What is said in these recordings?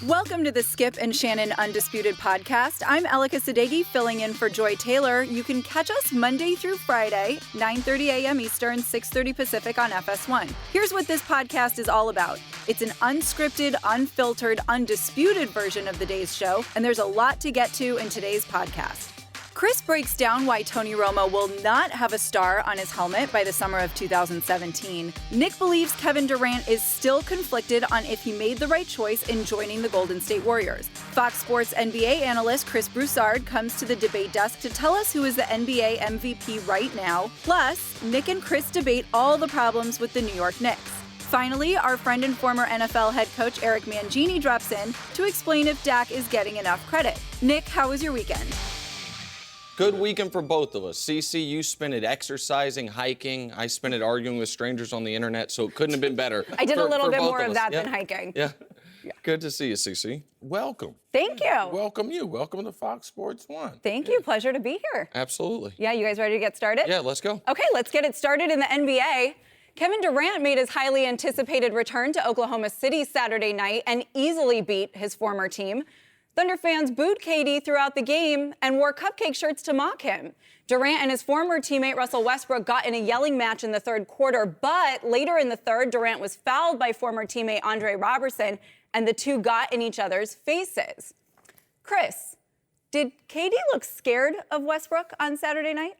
Welcome to the Skip and Shannon Undisputed podcast. I'm Elika Sadeghi, filling in for Joy Taylor. You can catch us Monday through Friday, 9:30 a.m. Eastern, 6:30 Pacific on FS1. Here's what this podcast is all about. It's an unscripted, unfiltered, undisputed version of the day's show, and there's a lot to get to in today's podcast. Chris breaks down why Tony Romo will not have a star on his helmet by the summer of 2017. Nick believes Kevin Durant is still conflicted on if he made the right choice in joining the Golden State Warriors. Fox Sports NBA analyst Chris Broussard comes to the debate desk to tell us who is the NBA MVP right now. Plus, Nick and Chris debate all the problems with the New York Knicks. Finally, our friend and former NFL head coach Eric Mangini drops in to explain if Dak is getting enough credit. Nick, how was your weekend? Good weekend for both of us. Cece, you spent it exercising, hiking. I spent it arguing with strangers on the internet, so it couldn't have been better. I did a little bit more of that than hiking. Yeah. Good to see you, Cece. Welcome. Thank you. Welcome you. Welcome to Fox Sports 1. Thank you. Pleasure to be here. Absolutely. Yeah, you guys ready to get started? Yeah, let's go. Okay, let's get it started in the NBA. Kevin Durant made his highly anticipated return to Oklahoma City Saturday night and easily beat his former team. Thunder fans booed KD throughout the game and wore cupcake shirts to mock him. Durant and his former teammate Russell Westbrook got in a yelling match in the third quarter, but later in the third, Durant was fouled by former teammate Andre Robertson, and the two got in each other's faces. Chris, did KD look scared of Westbrook on Saturday night?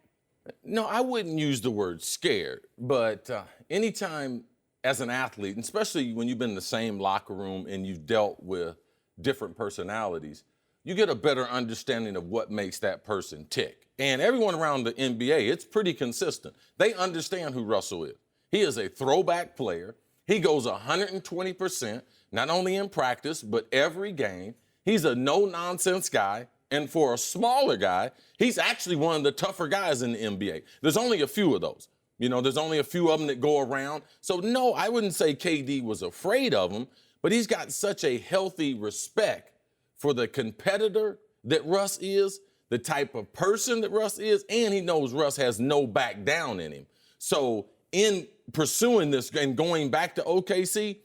No, I wouldn't use the word scared, but anytime as an athlete, and especially when you've been in the same locker room and you've dealt with different personalities, you get a better understanding of what makes that person tick. And everyone around the NBA, it's pretty consistent. They understand who Russell is. He is a throwback player. He goes 120%, not only in practice, but every game. He's a no-nonsense guy. And for a smaller guy, he's actually one of the tougher guys in the NBA. There's only a few of those. You know, there's only a few of them that go around. So, no, I wouldn't say KD was afraid of him, but he's got such a healthy respect for the competitor that Russ is, the type of person that Russ is, and he knows Russ has no back down in him. So in pursuing this and going back to OKC,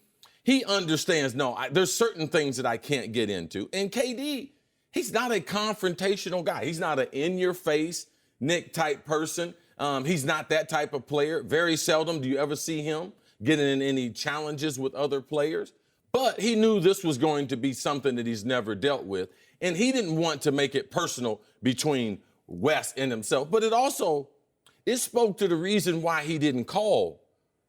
he understands, there's certain things that I can't get into. And KD, he's not a confrontational guy. He's not an in-your-face, Nick-type person. He's not that type of player. Very seldom do you ever see him getting in any challenges with other players. But he knew this was going to be something that he's never dealt with. And he didn't want to make it personal between West and himself. But it spoke to the reason why he didn't call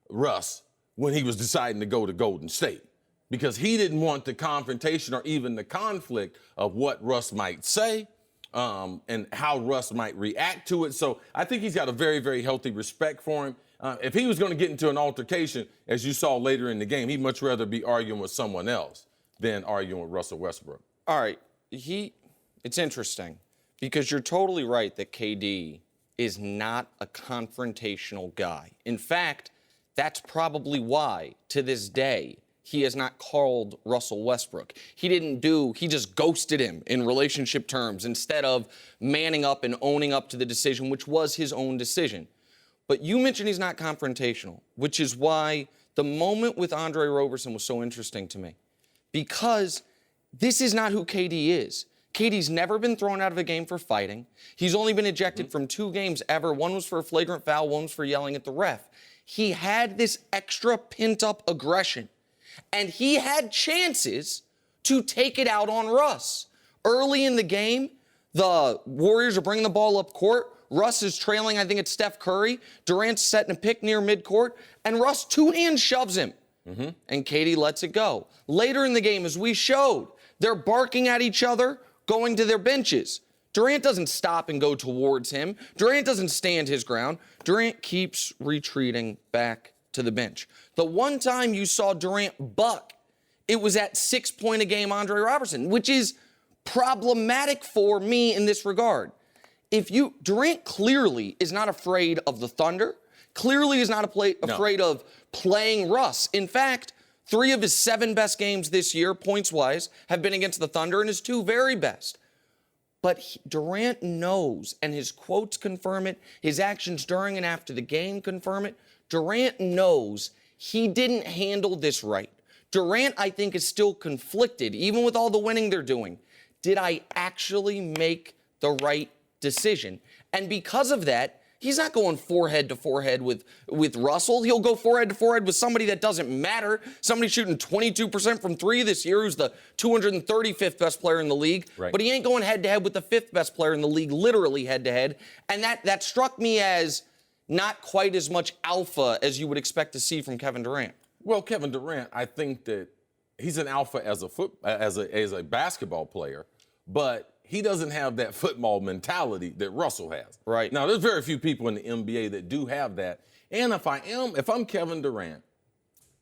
Russ when he was deciding to go to Golden State. Because he didn't want the confrontation or even the conflict of what Russ might say and how Russ might react to it. So I think he's got a very, very healthy respect for him. If he was going to get into an altercation, as you saw later in the game, he'd much rather be arguing with someone else than arguing with Russell Westbrook. All right. It's interesting because you're totally right that KD is not a confrontational guy. In fact, that's probably why, to this day, he has not called Russell Westbrook. He just ghosted him in relationship terms instead of manning up and owning up to the decision, which was his own decision. But you mentioned he's not confrontational, which is why the moment with Andre Robertson was so interesting to me. Because this is not who KD is. KD's never been thrown out of a game for fighting. He's only been ejected from 2 games ever. One was for a flagrant foul, one was for yelling at the ref. He had this extra pent-up aggression, and he had chances to take it out on Russ. Early in the game, the Warriors are bringing the ball up court. Russ is trailing, I think it's Steph Curry. Durant's setting a pick near midcourt, and Russ two-hand shoves him. And KD lets it go. Later in the game, as we showed, they're barking at each other, going to their benches. Durant doesn't stop and go towards him. Durant doesn't stand his ground. Durant keeps retreating back to the bench. The one time you saw Durant buck, it was at 6-point-a-game Andre Robertson, which is problematic for me in this regard. Durant clearly is not afraid of the Thunder, clearly is not afraid of playing Russ. In fact, 3 of his 7 best games this year, points-wise, have been against the Thunder, and his 2 very best. But Durant knows, and his quotes confirm it, his actions during and after the game confirm it. Durant knows he didn't handle this right. Durant, I think, is still conflicted, even with all the winning they're doing. Did I actually make the right decision? And because of that, he's not going forehead to forehead with Russell. He'll go forehead to forehead with somebody that doesn't matter. Somebody shooting 22% from three this year who's the 235th best player in the league. Right. But he ain't going head to head with the 5th best player in the league, literally head to head. And that struck me as not quite as much alpha as you would expect to see from Kevin Durant. Well, Kevin Durant, I think that he's an alpha as a basketball player, but he doesn't have that football mentality that Russell has. Right. Now, there's very few people in the NBA that do have that. And if I'm Kevin Durant,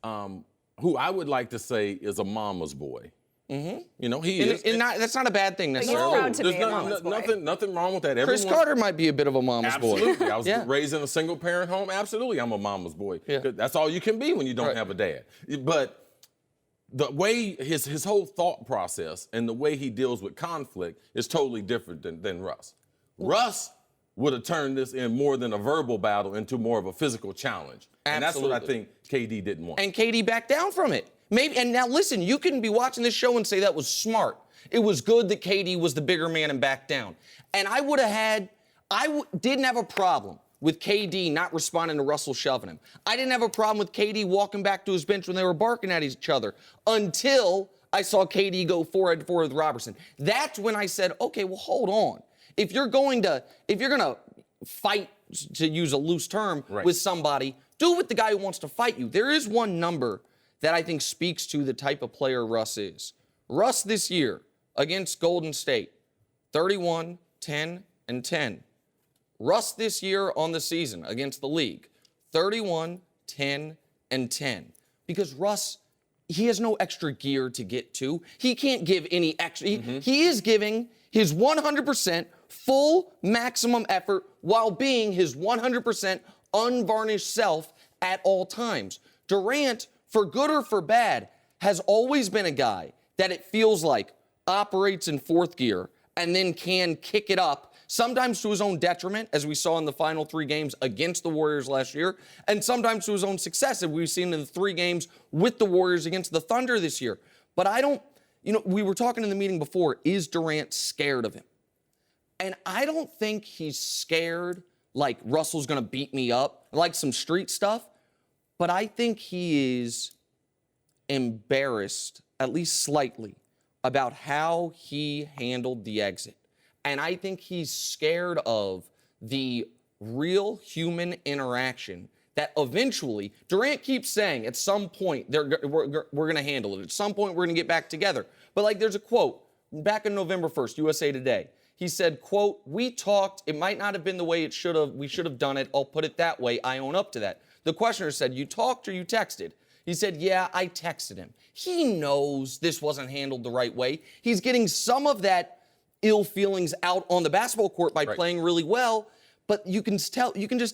who I would like to say is a mama's boy. Mm-hmm. You know, he is. And that's not a bad thing necessarily. He's proud to there's be a mama's boy. nothing wrong with that. Chris Carter might be a bit of a mama's boy. Absolutely. I was Yeah. raised in a single-parent home. Absolutely, I'm a mama's boy. Yeah. That's all you can be when you don't have a dad. But the way his whole thought process and the way he deals with conflict is totally different than Russ. Russ would have turned this in more than a verbal battle into more of a physical challenge. And that's what I think KD didn't want. And KD backed down from it. Maybe. And now listen, you can be watching this show and say that was smart. It was good that KD was the bigger man and backed down. And I didn't have a problem with KD not responding to Russell shoving him. I didn't have a problem with KD walking back to his bench when they were barking at each other until I saw KD go forehead to forehead with Robertson. That's when I said, okay, well, hold on. If you're gonna fight, to use a loose term, with somebody, do it with the guy who wants to fight you. There is one number that I think speaks to the type of player Russ is. Russ this year against Golden State, 31, 10, and 10. Russ this year on the season against the league, 31, 10, and 10. Because Russ, he has no extra gear to get to. He can't give any extra. He is giving his 100% full maximum effort while being his 100% unvarnished self at all times. Durant, for good or for bad, has always been a guy that it feels like operates in fourth gear and then can kick it up, sometimes to his own detriment, as we saw in the final 3 games against the Warriors last year, and sometimes to his own success, as we've seen in the 3 games with the Warriors against the Thunder this year. But we were talking in the meeting before, is Durant scared of him? And I don't think he's scared like Russell's going to beat me up, like some street stuff. But I think he is embarrassed, at least slightly, about how he handled the exit. And I think he's scared of the real human interaction that eventually, Durant keeps saying at some point, we're going to handle it. At some point, we're going to get back together. But there's a quote back on November 1st, USA Today. He said, quote, "We talked. It might not have been the way it should have. We should have done it. I'll put it that way. I own up to that." The questioner said, "You talked or you texted?" He said, "Yeah, I texted him." He knows this wasn't handled the right way. He's getting some of that ill feelings out on the basketball court by playing really well. But you can just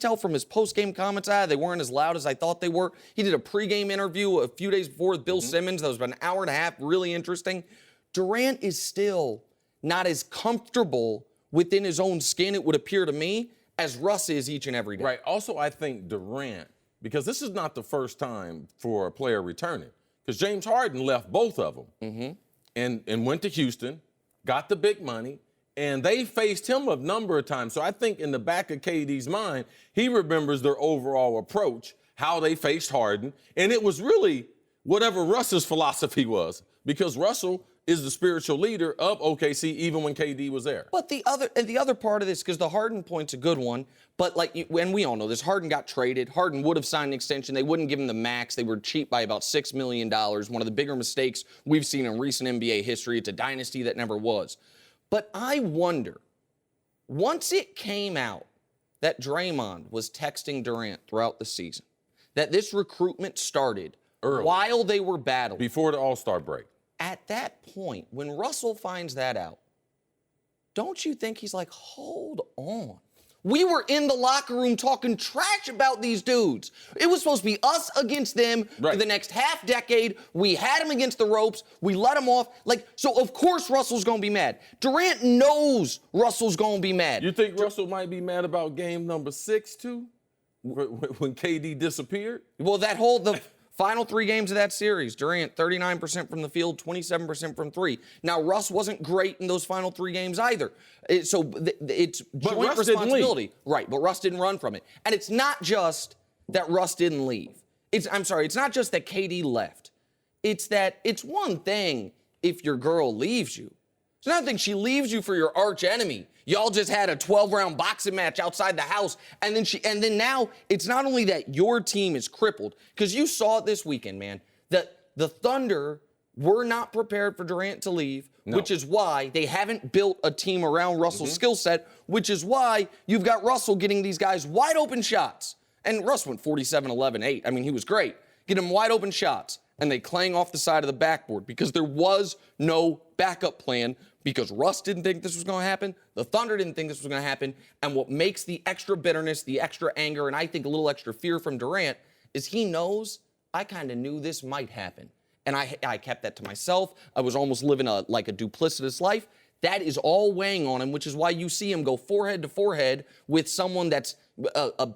tell from his post-game comments, they weren't as loud as I thought they were. He did a pre-game interview a few days before with Bill Simmons. That was about an hour and a half, really interesting. Durant is still not as comfortable within his own skin, it would appear to me, as Russ is each and every day. Right. Also, I think Durant, because this is not the first time for a player returning, because James Harden left both of them and went to Houston, got the big money, and they faced him a number of times. So I think in the back of KD's mind, he remembers their overall approach, how they faced Harden, and it was really whatever Russ's philosophy was, because Russell is the spiritual leader of OKC even when KD was there. But the other part of this, because the Harden point's a good one, but and we all know this, Harden got traded. Harden would have signed an extension. They wouldn't give him the max. They were cheap by about $6 million, one of the bigger mistakes we've seen in recent NBA history. It's a dynasty that never was. But I wonder, once it came out that Draymond was texting Durant throughout the season, that this recruitment started early, while they were battling. Before the All-Star break. At that point, when Russell finds that out, don't you think he's like, hold on. We were in the locker room talking trash about these dudes. It was supposed to be us against them for the next half decade. We had them against the ropes. We let them off. So of course Russell's going to be mad. Durant knows Russell's going to be mad. You think Russell might be mad about game number 6 too? When KD disappeared? Well, Final 3 games of that series, Durant 39% from the field, 27% from 3. Now, Russ wasn't great in ththose final 3 games either. It's joint responsibility. Right, but Russ didn't run from it. And it's not just that Russ didn't leave. It's not just that KD left. It's that it's one thing if your girl leaves you. It's another thing she leaves you for your arch enemy. Y'all just had a 12-round boxing match outside the house, and then now it's not only that your team is crippled, because you saw it this weekend, man. The Thunder were not prepared for Durant to leave, which is why they haven't built a team around Russell's skill set, which is why you've got Russell getting these guys wide open shots. And Russ went 47, 11, 8. I mean, he was great. Get him wide open shots, and they clang off the side of the backboard because there was no backup plan. Because Russ didn't think this was going to happen, the Thunder didn't think this was going to happen, and what makes the extra bitterness, the extra anger, and I think a little extra fear from Durant is he knows I kind of knew this might happen. And I kept that to myself. I was almost living like a duplicitous life. That is all weighing on him, which is why you see him go forehead to forehead with someone that's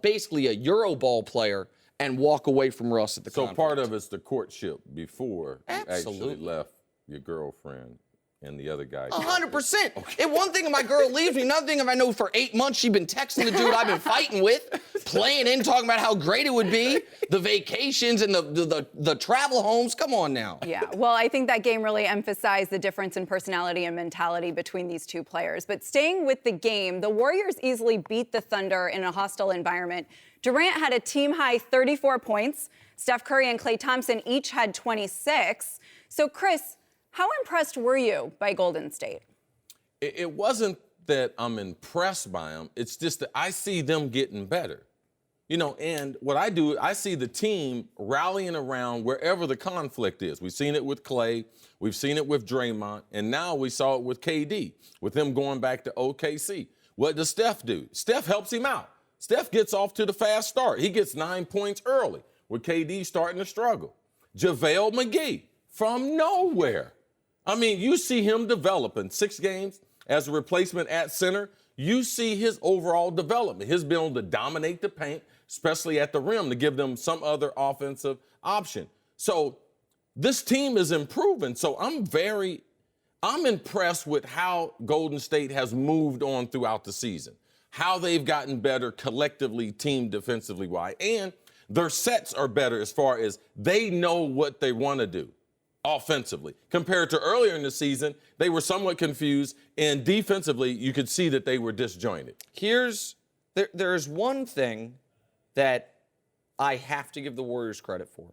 basically a Euroball player and walk away from Russ at the conference. So part of it's the courtship before you actually left your girlfriend and the other guy. 100%. Okay. And one thing if my girl leaves me, another thing if I know for 8 months she's been texting the dude I've been fighting with, playing in, talking about how great it would be, the vacations and the travel homes. Come on now. Yeah, well, I think that game really emphasized the difference in personality and mentality between these two players. But staying with the game, the Warriors easily beat the Thunder in a hostile environment. Durant had a team-high 34 points. Steph Curry and Klay Thompson each had 26. So, Chris, how impressed were you by Golden State? It wasn't that I'm impressed by them. It's just that I see them getting better. You know, and what I do, I see the team rallying around wherever the conflict is. We've seen it with Klay. We've seen it with Draymond. And now we saw it with KD, with him going back to OKC. What does Steph do? Steph helps him out. Steph gets off to the fast start. He gets 9 points early with KD starting to struggle. JaVale McGee from nowhere. I mean, you see him developing 6 games as a replacement at center. You see his overall development, his being able to dominate the paint, especially at the rim, to give them some other offensive option. So this team is improving. So I'm impressed with how Golden State has moved on throughout the season, how they've gotten better collectively, team defensively wise, and their sets are better as far as they know what they want to do offensively. Compared to earlier in the season, they were somewhat confused, and defensively, you could see that they were disjointed. There's one thing that I have to give the Warriors credit for,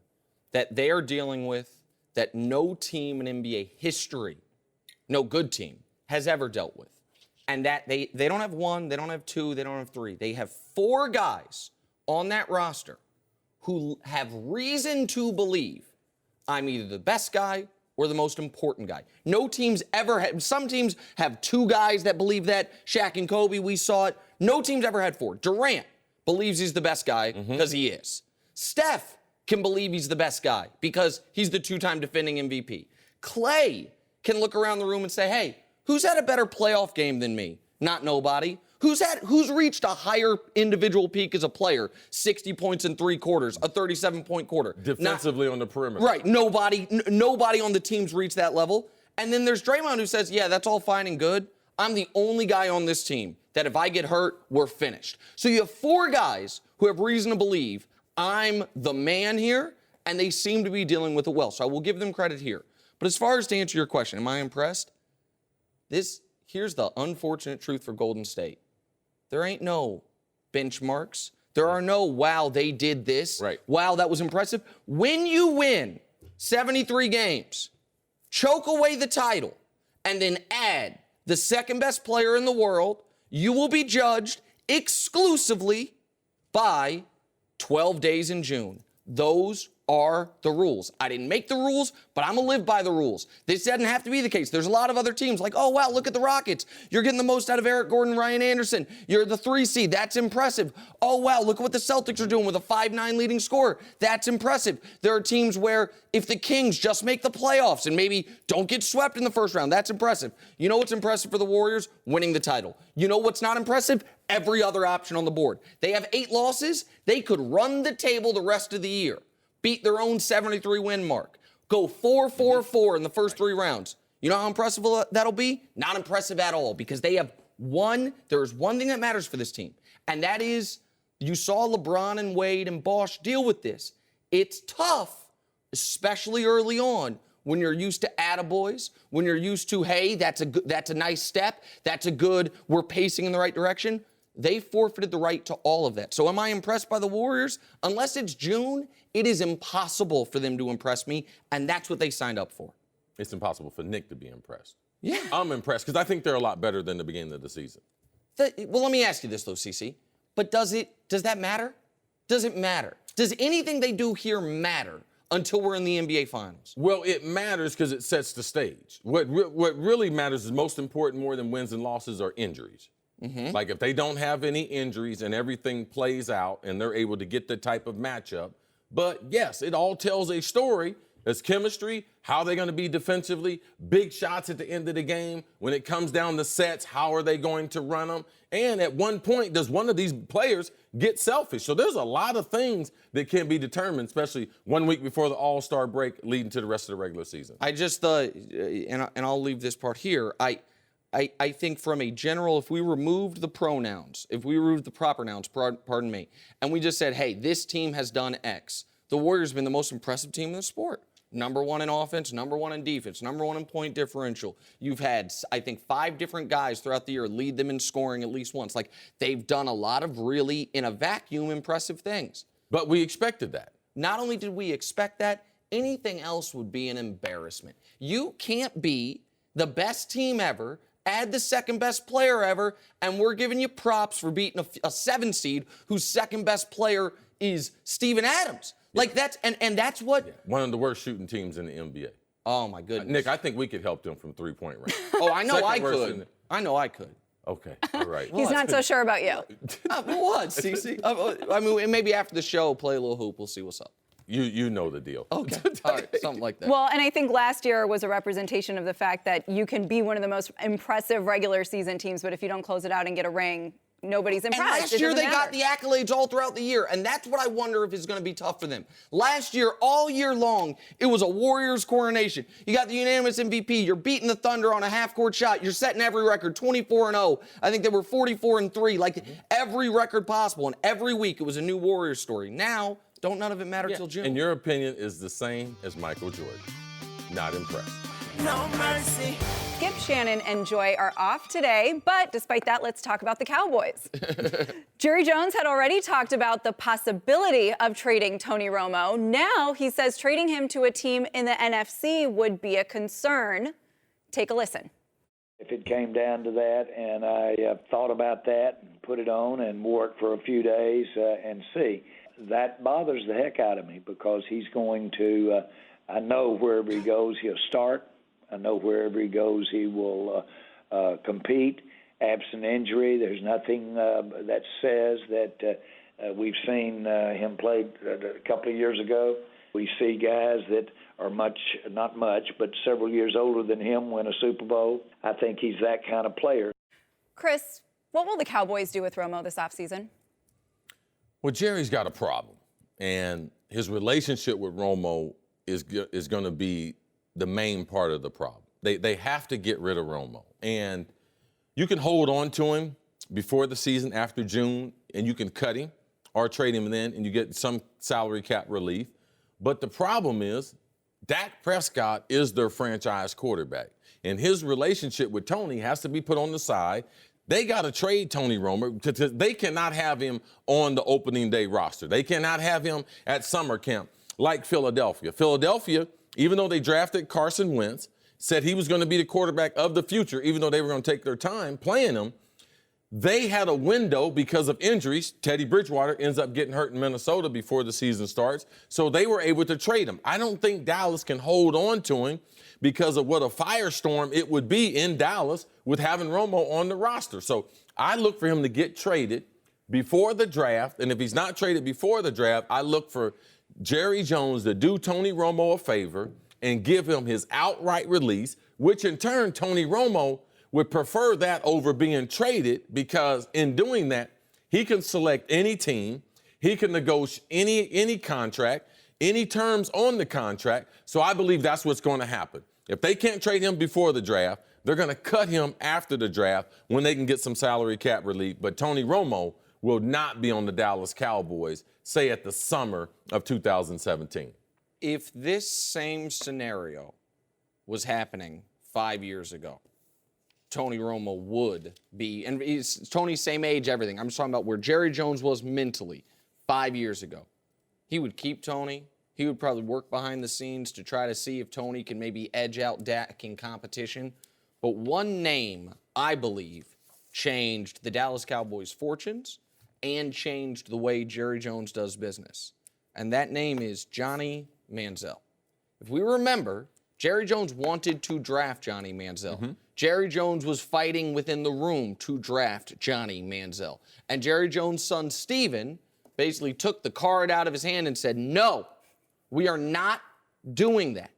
that they are dealing with that no team in NBA history, no good team, has ever dealt with. And that they don't have 1, they don't have 2, they don't have 3. They have 4 guys on that roster who have reason to believe I'm either the best guy or the most important guy. No teams ever had, some teams have 2 guys that believe that. Shaq and Kobe, we saw it. No teams ever had 4. Durant believes he's the best guy because he is. Steph can believe he's the best guy because he's the 2-time defending MVP. Klay can look around the room and say, hey, who's had a better playoff game than me? Not nobody. Who's reached a higher individual peak as a player? 60 points in 3 quarters, a 37-point quarter. Defensively on the perimeter. Right. Nobody on the team's reached that level. And then there's Draymond who says, yeah, that's all fine and good. I'm the only guy on this team that if I get hurt, we're finished. So you have 4 guys who have reason to believe I'm the man here, and they seem to be dealing with it well. So I will give them credit here. But as far as to answer your question, am I impressed? Here's the unfortunate truth for Golden State. There ain't no benchmarks. There are no, wow, they did this. Right. Wow, that was impressive. When you win 73 games, choke away the title, and then add the second best player in the world, you will be judged exclusively by 12 days in June. Those are the rules. I didn't make the rules, but I'm going to live by the rules. This doesn't have to be the case. There's a lot of other teams like, oh, wow, look at the Rockets. You're getting the most out of Eric Gordon, Ryan Anderson. You're the 3 seed. That's impressive. Oh, wow, look at what the Celtics are doing with a 5-9 leading scorer. That's impressive. There are teams where if the Kings just make the playoffs and maybe don't get swept in the first round, that's impressive. You know what's impressive for the Warriors? Winning the title. You know what's not impressive? Every other option on the board. They have 8 losses. They could run the table the rest of the year. beat their own 73-win mark, go 4-4-4 in the first 3 rounds. You know how impressive that'll be? Not impressive at all, because they have there's one thing that matters for this team, and that is you saw LeBron and Wade and Bosh deal with this. It's tough, especially early on, when you're used to attaboys, when you're used to, hey, that's a nice step, that's a good, we're pacing in the right direction. They forfeited the right to all of that. So am I impressed by the Warriors? Unless it's June, it is impossible for them to impress me, and that's what they signed up for. It's impossible for Nick to be impressed. Yeah. I'm impressed because I think they're a lot better than the beginning of the season. Well, let me ask you this, though, CC. But does that matter? Does it matter? Does anything they do here matter until we're in the NBA Finals? Well, it matters because it sets the stage. What really matters is most important more than wins and losses are injuries. Mm-hmm. Like if they don't have any injuries and everything plays out and they're able to get the type of matchup. But yes, it all tells a story. There's chemistry, how they're going to be defensively, big shots at the end of the game. When it comes down to sets, how are they going to run them? And at one point, does one of these players get selfish? So there's a lot of things that can be determined, especially 1 week before the All-Star break leading to the rest of the regular season. I just, and I'll leave this part here. I think from a general, if we removed the pronouns, if we removed the proper nouns, pardon me, and we just said, hey, this team has done X, the Warriors have been the most impressive team in the sport. Number 1 in offense, number 1 in defense, number 1 in point differential. You've had, I think, 5 different guys throughout the year lead them in scoring at least once. Like, they've done a lot of really, in a vacuum, impressive things. But we expected that. Not only did we expect that, anything else would be an embarrassment. You can't be the best team ever, add the second best player ever, and we're giving you props for beating a 7 seed whose second best player is Steven Adams. Like that's that's what one of the worst shooting teams in the NBA. Oh my goodness, Nick, I think we could help them from 3-point range. Oh, I know I could. I know I could. Okay, all right. He's not so sure about you. What, CC? I mean, maybe after the show, play a little hoop. We'll see what's up. You know the deal. Okay, all right, something like that. Well, and I think last year was a representation of the fact that you can be one of the most impressive regular season teams, but if you don't close it out and get a ring, nobody's impressed. And last year they got the accolades all throughout the year, and that's what I wonder if is going to be tough for them. Last year, all year long, it was a Warriors coronation. You got the unanimous MVP. You're beating the Thunder on a half-court shot. You're setting every record, 24-0. I think they were 44-3, like every record possible. And every week it was a new Warriors story. Now, don't none of it matter till June. And your opinion is the same as Michael Jordan. Not impressed. No mercy. Skip, Shannon, and Joy are off today, but despite that, let's talk about the Cowboys. Jerry Jones had already talked about the possibility of trading Tony Romo. Now he says trading him to a team in the NFC would be a concern. Take a listen. If it came down to that, and I thought about that, and put it on and wore it for a few days and see, that bothers the heck out of me because he's going to, I know wherever he goes, he'll start. I know wherever he goes, he will compete. Absent injury, there's nothing that says that we've seen him play a couple of years ago. We see guys that are not much, but several years older than him win a Super Bowl. I think he's that kind of player. Chris, what will the Cowboys do with Romo this offseason? Well, Jerry's got a problem, and his relationship with Romo is going to be the main part of the problem. They have to get rid of Romo. And you can hold on to him before the season, after June, and you can cut him or trade him then, and you get some salary cap relief. But the problem is Dak Prescott is their franchise quarterback. And his relationship with Tony has to be put on the side. They got to trade Tony Romo because they cannot have him on the opening day roster. They cannot have him at summer camp like Philadelphia. Philadelphia, even though they drafted Carson Wentz, said he was going to be the quarterback of the future, even though they were going to take their time playing him. They had a window because of injuries. Teddy Bridgewater ends up getting hurt in Minnesota before the season starts, so they were able to trade him. I don't think Dallas can hold on to him because of what a firestorm it would be in Dallas with having Romo on the roster. So I look for him to get traded before the draft, and if he's not traded before the draft, I look for Jerry Jones to do Tony Romo a favor and give him his outright release, which in turn Tony Romo would prefer that over being traded because in doing that, he can select any team, he can negotiate any contract. any terms on the contract. So I believe that's what's going to happen. If they can't trade him before the draft, they're going to cut him after the draft when they can get some salary cap relief. But Tony Romo will not be on the Dallas Cowboys, say at the summer of 2017. If this same scenario was happening 5 years ago, Tony Romo would be, and Tony's same age, everything. I'm just talking about where Jerry Jones was mentally 5 years ago. He would keep Tony. He would probably work behind the scenes to try to see if Tony can maybe edge out Dak in competition. But one name, I believe, changed the Dallas Cowboys' fortunes and changed the way Jerry Jones does business. And that name is Johnny Manziel. If we remember, Jerry Jones wanted to draft Johnny Manziel. Mm-hmm. Jerry Jones was fighting within the room to draft Johnny Manziel. And Jerry Jones' son, Steven, basically took the card out of his hand and said, no, we are not doing that.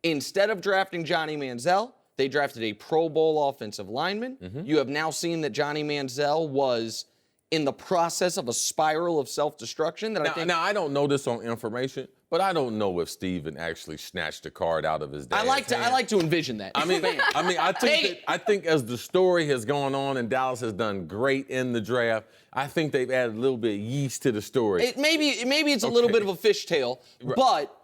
Instead of drafting Johnny Manziel, they drafted a Pro Bowl offensive lineman. Mm-hmm. You have now seen that Johnny Manziel was in the process of a spiral of self-destruction. Now, I don't know this on information, but I don't know if Steven actually snatched the card out of his dad's hand. I like to envision that. I think as the story has gone on and Dallas has done great in the draft, I think they've added a little bit of yeast to the story. Maybe it's a little bit of a fishtail, right. But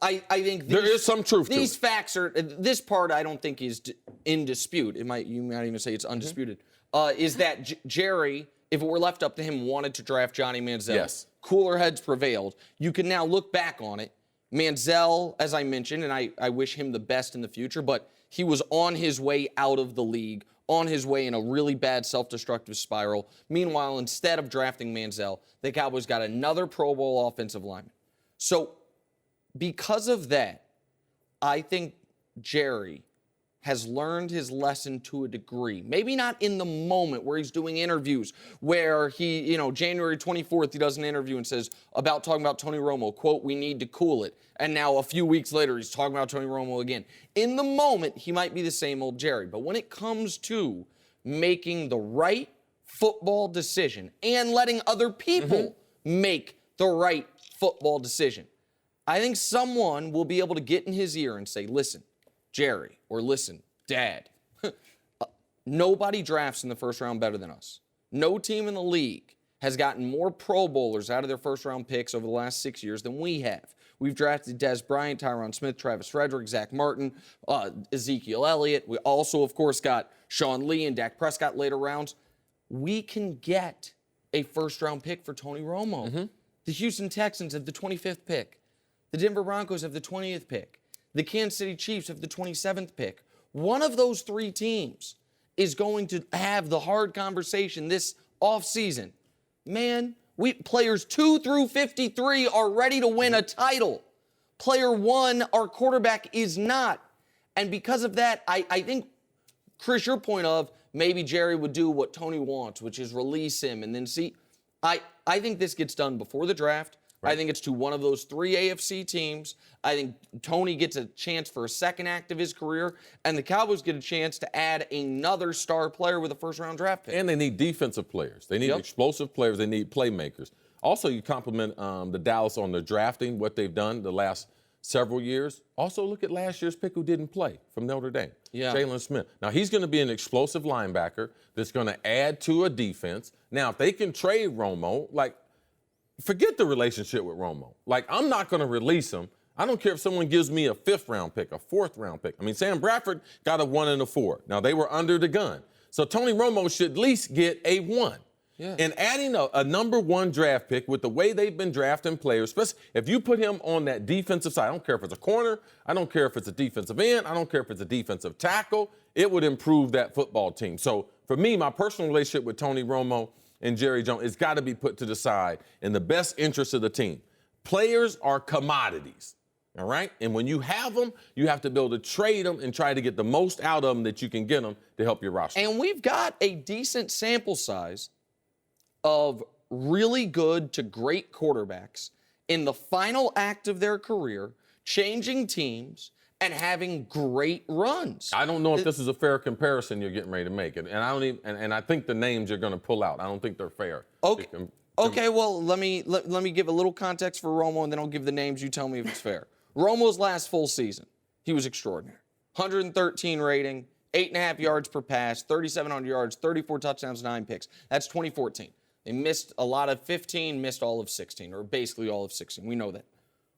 I think there is some truth to it. These facts are, this part I don't think is in dispute. You might even say it's undisputed. Mm-hmm. Is that Jerry, if it were left up to him, wanted to draft Johnny Manziel. Yes. Cooler heads prevailed. You can now look back on it. Manziel, as I mentioned, and I wish him the best in the future, but he was on his way out of the league, on his way in a really bad self-destructive spiral. Meanwhile, instead of drafting Manziel, the Cowboys got another Pro Bowl offensive lineman. So because of that, I think Jerry has learned his lesson to a degree. Maybe not in the moment where he's doing interviews, where he, January 24th, he does an interview and says talking about Tony Romo, quote, we need to cool it. And now a few weeks later, he's talking about Tony Romo again. In the moment, he might be the same old Jerry. But when it comes to making the right football decision and letting other people make the right football decision, I think someone will be able to get in his ear and say, listen, Jerry, or listen, Dad, nobody drafts in the first round better than us. No team in the league has gotten more Pro Bowlers out of their first-round picks over the last 6 years than we have. We've drafted Dez Bryant, Tyron Smith, Travis Frederick, Zach Martin, Ezekiel Elliott. We also, of course, got Sean Lee and Dak Prescott later rounds. We can get a first-round pick for Tony Romo. Mm-hmm. The Houston Texans have the 25th pick. The Denver Broncos have the 20th pick. The Kansas City Chiefs have the 27th pick. One of those three teams is going to have the hard conversation this offseason. Man, players 2 through 53 are ready to win a title. Player 1, our quarterback, is not. And because of that, I think, Chris, your point of maybe Jerry would do what Tony wants, which is release him and then see. I think this gets done before the draft. Right. I think it's to one of those 3 AFC teams. I think Tony gets a chance for a second act of his career, and the Cowboys get a chance to add another star player with a first-round draft pick. And they need defensive players. They need explosive players. They need playmakers. Also, you compliment the Dallas on their drafting, what they've done the last several years. Also, look at last year's pick who didn't play from Notre Dame, Jalen Smith. Now, he's going to be an explosive linebacker that's going to add to a defense. Now, if they can trade Romo, forget the relationship with Romo. I'm not going to release him. I don't care if someone gives me a 5th-round pick, a 4th-round pick. I mean, Sam Bradford got a 1 and a 4. Now, they were under the gun. So Tony Romo should at least get a 1. Yeah. And adding a number 1 draft pick with the way they've been drafting players, especially if you put him on that defensive side, I don't care if it's a corner, I don't care if it's a defensive end, I don't care if it's a defensive tackle, it would improve that football team. So for me, my personal relationship with Tony Romo and Jerry Jones, it's got to be put to the side in the best interest of the team. Players are commodities, all right? And when you have them, you have to be able to trade them and try to get the most out of them that you can get them to help your roster. And we've got a decent sample size of really good to great quarterbacks in the final act of their career, changing teams and having great runs. I don't know if this is a fair comparison you're getting ready to make, and I don't even. And I think the names you're going to pull out, I don't think they're fair. Okay. Okay, well, let me give a little context for Romo, and then I'll give the names. You tell me if it's fair. Romo's last full season, he was extraordinary. 113 rating, 8.5 yards per pass, 3,700 yards, 34 touchdowns, 9 picks. That's 2014. They missed a lot of 15, missed all of 16, or basically all of 16. We know that.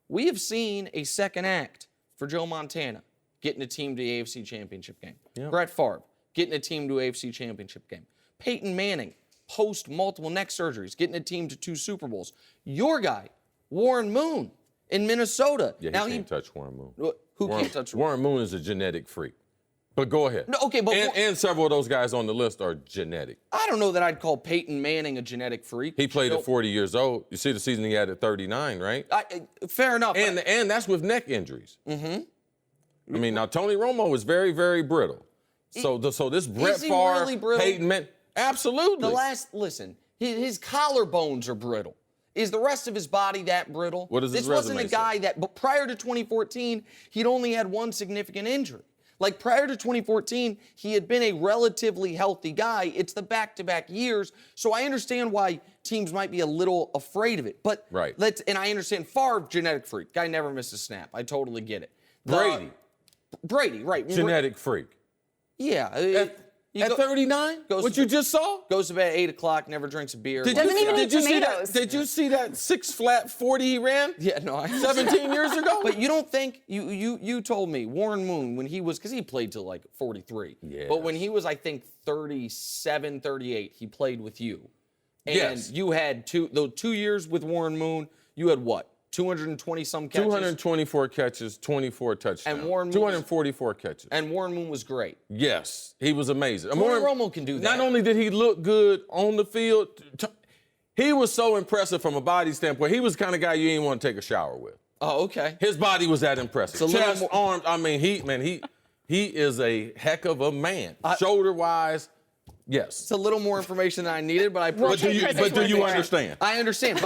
We have seen a second act for Joe Montana getting a team to the AFC Championship game. Yep. Brett Favre getting a team to AFC Championship game. Peyton Manning, post multiple neck surgeries, getting a team to 2 Super Bowls. Your guy, Warren Moon, in Minnesota. Yeah, now he can't touch Warren Moon. Who can't touch Warren Moon is a genetic freak. But go ahead. No, okay, but and several of those guys on the list are genetic. I don't know that I'd call Peyton Manning a genetic freak. He played at 40 years old. You see the season he had at 39, right? Fair enough. And that's with neck injuries. Mm-hmm. I mean, now Tony Romo is very, very brittle. So this Brett Favre, really Peyton Manning, absolutely. Listen, his collarbones are brittle. Is the rest of his body that brittle? What does his This wasn't a resume guy say? but prior to 2014, he'd only had one significant injury. Like prior to 2014, he had been a relatively healthy guy. It's the back-to-back years, so I understand why teams might be a little afraid of it. But right. And I understand Favre, genetic freak. Guy never missed a snap. I totally get it. Brady, right. Genetic freak. Yeah. At 39? What you just saw? Goes to bed at 8 o'clock, never drinks a beer. Doesn't even eat tomatoes. Did you see that 6 flat 40 he ran? Yeah, no. 17 years ago? But you don't think, you told me, Warren Moon, when he was, because he played till like 43. Yes. But when he was, I think, 37, 38, he played with you. And yes. you had 2 years with Warren Moon, you had what? 220-some catches? 224 catches, 24 touchdowns. And Warren Moon 244 catches. And Warren Moon was great. Yes, he was amazing. Romo can do that. Not only did he look good on the field, he was so impressive from a body standpoint. He was the kind of guy you didn't want to take a shower with. Oh, okay. His body was that impressive. Chest, arms, I mean, he is a heck of a man. Shoulder-wise, yes. It's a little more information than I needed, but I appreciate But do you understand? I understand.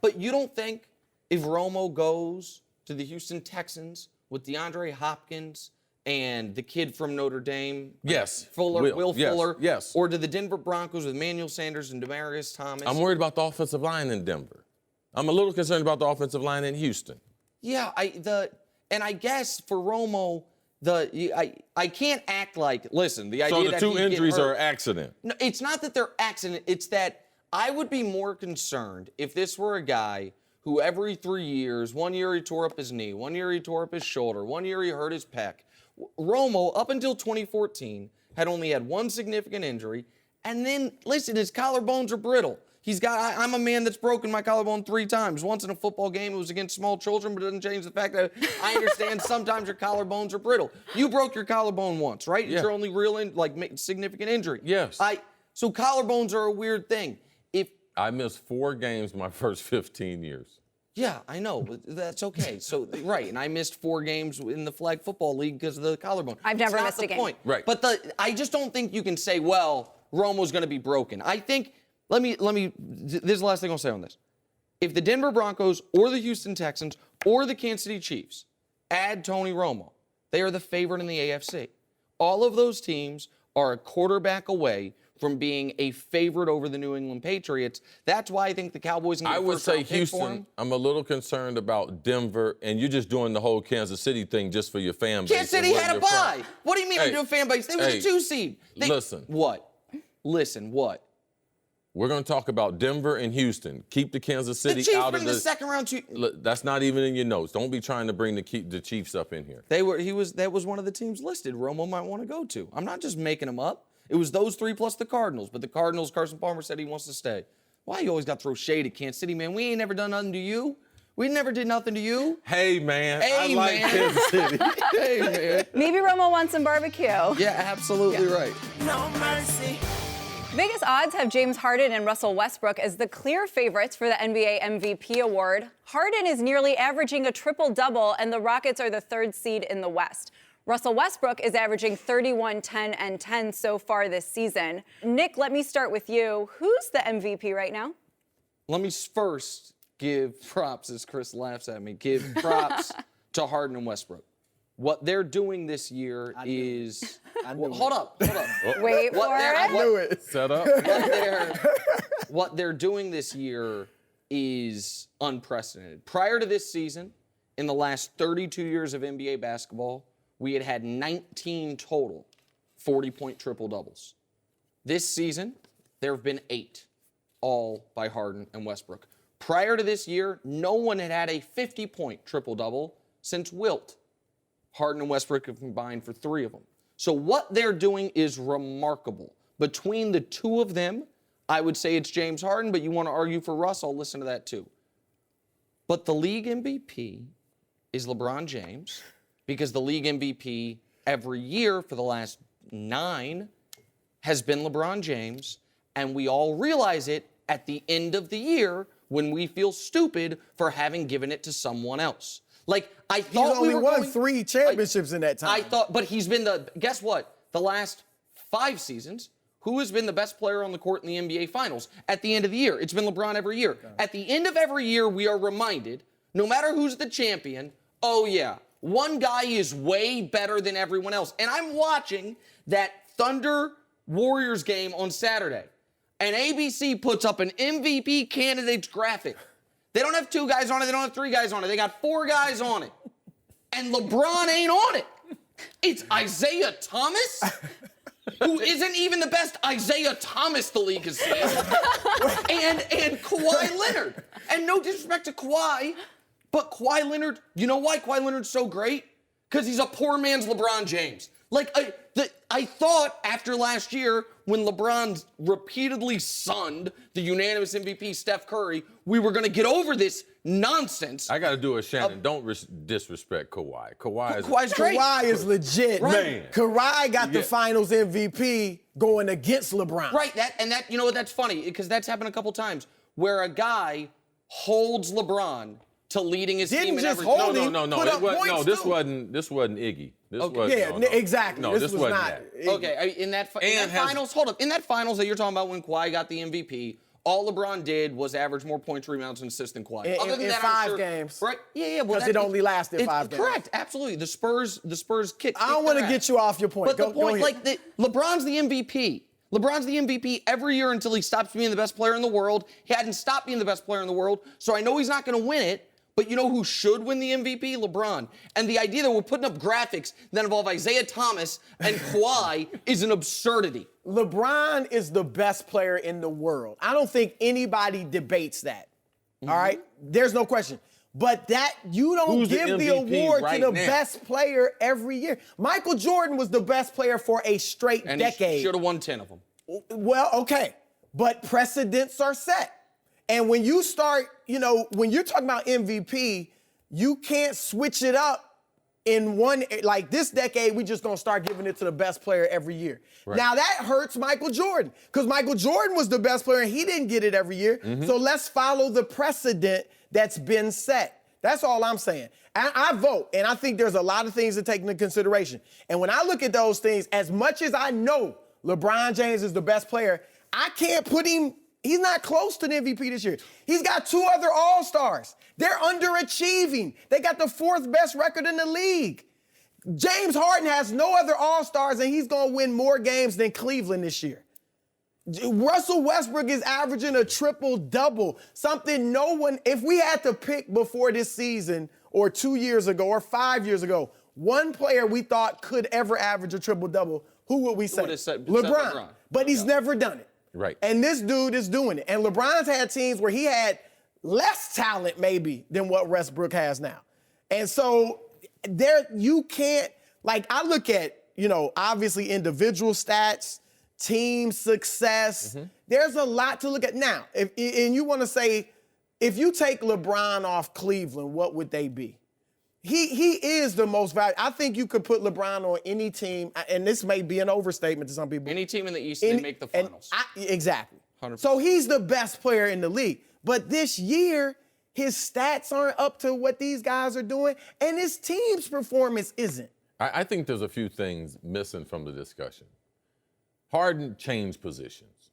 But you don't think if Romo goes to the Houston Texans with DeAndre Hopkins and the kid from Notre Dame, yes, Will Fuller, yes, or to the Denver Broncos with Emmanuel Sanders and Demaryius Thomas? I'm worried about the offensive line in Denver. I'm a little concerned about the offensive line in Houston. Yeah, and I guess for Romo, I can't act like, listen, the idea that So the 2 injuries are accident. No, it's not that they're accident. It's that I would be more concerned if this were a guy who every 3 years, 1 year he tore up his knee, 1 year he tore up his shoulder, 1 year he hurt his pec. Romo, up until 2014, had only had 1 significant injury. And then, listen, his collarbones are brittle. I'm a man that's broken my collarbone 3 times. Once in a football game, it was against small children, but it doesn't change the fact that I understand sometimes your collarbones are brittle. You broke your collarbone once, right? Yeah. It's your only real, significant injury. Yes. So collarbones are a weird thing. I missed 4 games my first 15 years. Yeah, I know, but that's okay. So, right, and I missed 4 games in the flag football league because of the collarbone. I've never That's missed not a game. Point. Right. But I just don't think you can say, well, Romo's going to be broken. I think, this is the last thing I'll say on this. If the Denver Broncos or the Houston Texans or the Kansas City Chiefs add Tony Romo, they are the favorite in the AFC. All of those teams are a quarterback away from being a favorite over the New England Patriots. That's why I think the Cowboys can get I would say Houston. Houston. I'm a little concerned about Denver, and you're just doing the whole Kansas City thing just for your fan base. Kansas City had a bye. What do you mean I'm doing fan base? They was a 2 seed. Listen. What? Listen, what? We're going to talk about Denver and Houston. Keep the Kansas City The Chiefs out bring of the second round. That's not even in your notes. Don't be trying to bring the Chiefs up in here. That was one of the teams listed Romo might want to go to. I'm not just making them up. It was those 3 plus the Cardinals. But the Cardinals, Carson Palmer said he wants to stay. Why you always got to throw shade at Kansas City, man? We ain't never done nothing to you. We never did nothing to you. Hey, man. Hey, I like Kansas City. Hey, man. Maybe Romo wants some barbecue. Yeah, absolutely right. No mercy. Vegas odds have James Harden and Russell Westbrook as the clear favorites for the NBA MVP award. Harden is nearly averaging a triple-double, and the Rockets are the 3rd seed in the West. Russell Westbrook is averaging 31, 10, and 10 so far this season. Nick, let me start with you. Who's the MVP right now? Let me first give props, as Chris laughs at me, give props to Harden and Westbrook. What they're doing this year is... Hold up. Wait for it. Set up. what they're doing this year is unprecedented. Prior to this season, in the last 32 years of NBA basketball, we had 19 total 40-point triple-doubles. This season, there have been 8, all by Harden and Westbrook. Prior to this year, no one had a 50-point triple-double since Wilt. Harden and Westbrook have combined for 3 of them. So what they're doing is remarkable. Between the two of them, I would say it's James Harden, but you want to argue for Russ, I'll listen to that too. But the league MVP is LeBron James, because the league MVP every year for the last 9 has been LeBron James, and we all realize it at the end of the year when we feel stupid for having given it to someone else. Like, I thought He's only won 3 championships in that time. I thought, but he's been guess what? The last 5 seasons, who has been the best player on the court in the NBA Finals? At the end of the year, it's been LeBron every year. Okay. At the end of every year, we are reminded, no matter who's the champion, oh yeah, one guy is way better than everyone else. And I'm watching that Thunder Warriors game on Saturday, and ABC puts up an MVP candidates graphic. They don't have 2 guys on it. They don't have 3 guys on it. They got 4 guys on it. And LeBron ain't on it. It's Isaiah Thomas, who isn't even the best Isaiah Thomas the league has seen, and Kawhi Leonard. And no disrespect to Kawhi, but Kawhi Leonard, you know why Kawhi Leonard's so great? Because he's a poor man's LeBron James. Like, I thought after last year, when LeBron repeatedly sunned the unanimous MVP Steph Curry, we were going to get over this nonsense. I got to do it, Shannon. Don't disrespect Kawhi. Kawhi's great. Kawhi is legit. Right. Man. Kawhi got the Finals MVP going against LeBron. Right. You know what? That's funny because that's happened a couple times where a guy holds LeBron to leading his team in every. No. This wasn't Iggy. Exactly. No, this was wasn't not. that. Okay, in that finals that you're talking about when Kawhi got the MVP, all LeBron did was average more points, rebounds, and assists than Kawhi. Other than that, 5 games. Right? Yeah. Well, because it only lasted 5 games. Correct. Absolutely. The Spurs kicked. I don't want to get you off your point. But the point, LeBron's the MVP. LeBron's the MVP every year until he stops being the best player in the world. He hadn't stopped being the best player in the world, so I know he's not going to win it. But you know who should win the MVP? LeBron. And the idea that we're putting up graphics that involve Isaiah Thomas and Kawhi is an absurdity. LeBron is the best player in the world. I don't think anybody debates that. All right? There's no question. But that you don't give the award to the best player every year. Michael Jordan was the best player for a straight decade. And he should have won 10 of them. Well, okay. But precedents are set. And when you start, when you're talking about MVP, you can't switch it up in one, like this decade, we just gonna start giving it to the best player every year. Right. Now that hurts Michael Jordan, because Michael Jordan was the best player and he didn't get it every year. So let's follow the precedent that's been set. That's all I'm saying. I vote, and I think there's a lot of things to take into consideration. And when I look at those things, as much as I know LeBron James is the best player, I can't put him. He's not close to the MVP this year. He's got 2 other All-Stars. They're underachieving. They got the 4th best record in the league. James Harden has no other All-Stars, and he's going to win more games than Cleveland this year. Russell Westbrook is averaging a triple-double, something no one, if we had to pick before this season or 2 years ago or 5 years ago, one player we thought could ever average a triple-double, who would we say? LeBron. But he's never done it. Right. And this dude is doing it. And LeBron's had teams where he had less talent maybe than what Westbrook has now. And so you can't, I look at, obviously individual stats, team success. There's a lot to look at. Now, and you want to say, if you take LeBron off Cleveland, what would they be? He is the most valuable. I think you could put LeBron on any team, and this may be an overstatement to some people. Any team in the East, they make the finals. Exactly. 100%. So he's the best player in the league. But this year, his stats aren't up to what these guys are doing, and his team's performance isn't. I think there's a few things missing from the discussion. Harden changed positions.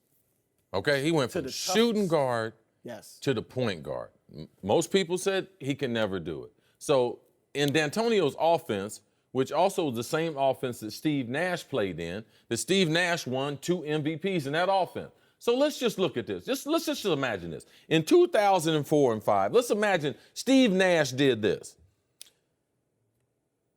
Okay, he went from shooting guard to the point guard. Most people said he can never do it. So in D'Antonio's offense, which also was the same offense that Steve Nash played in, that Steve Nash won 2 MVPs in that offense. So let's just look at this. Let's just imagine this. In 2004 and 5, let's imagine Steve Nash did this.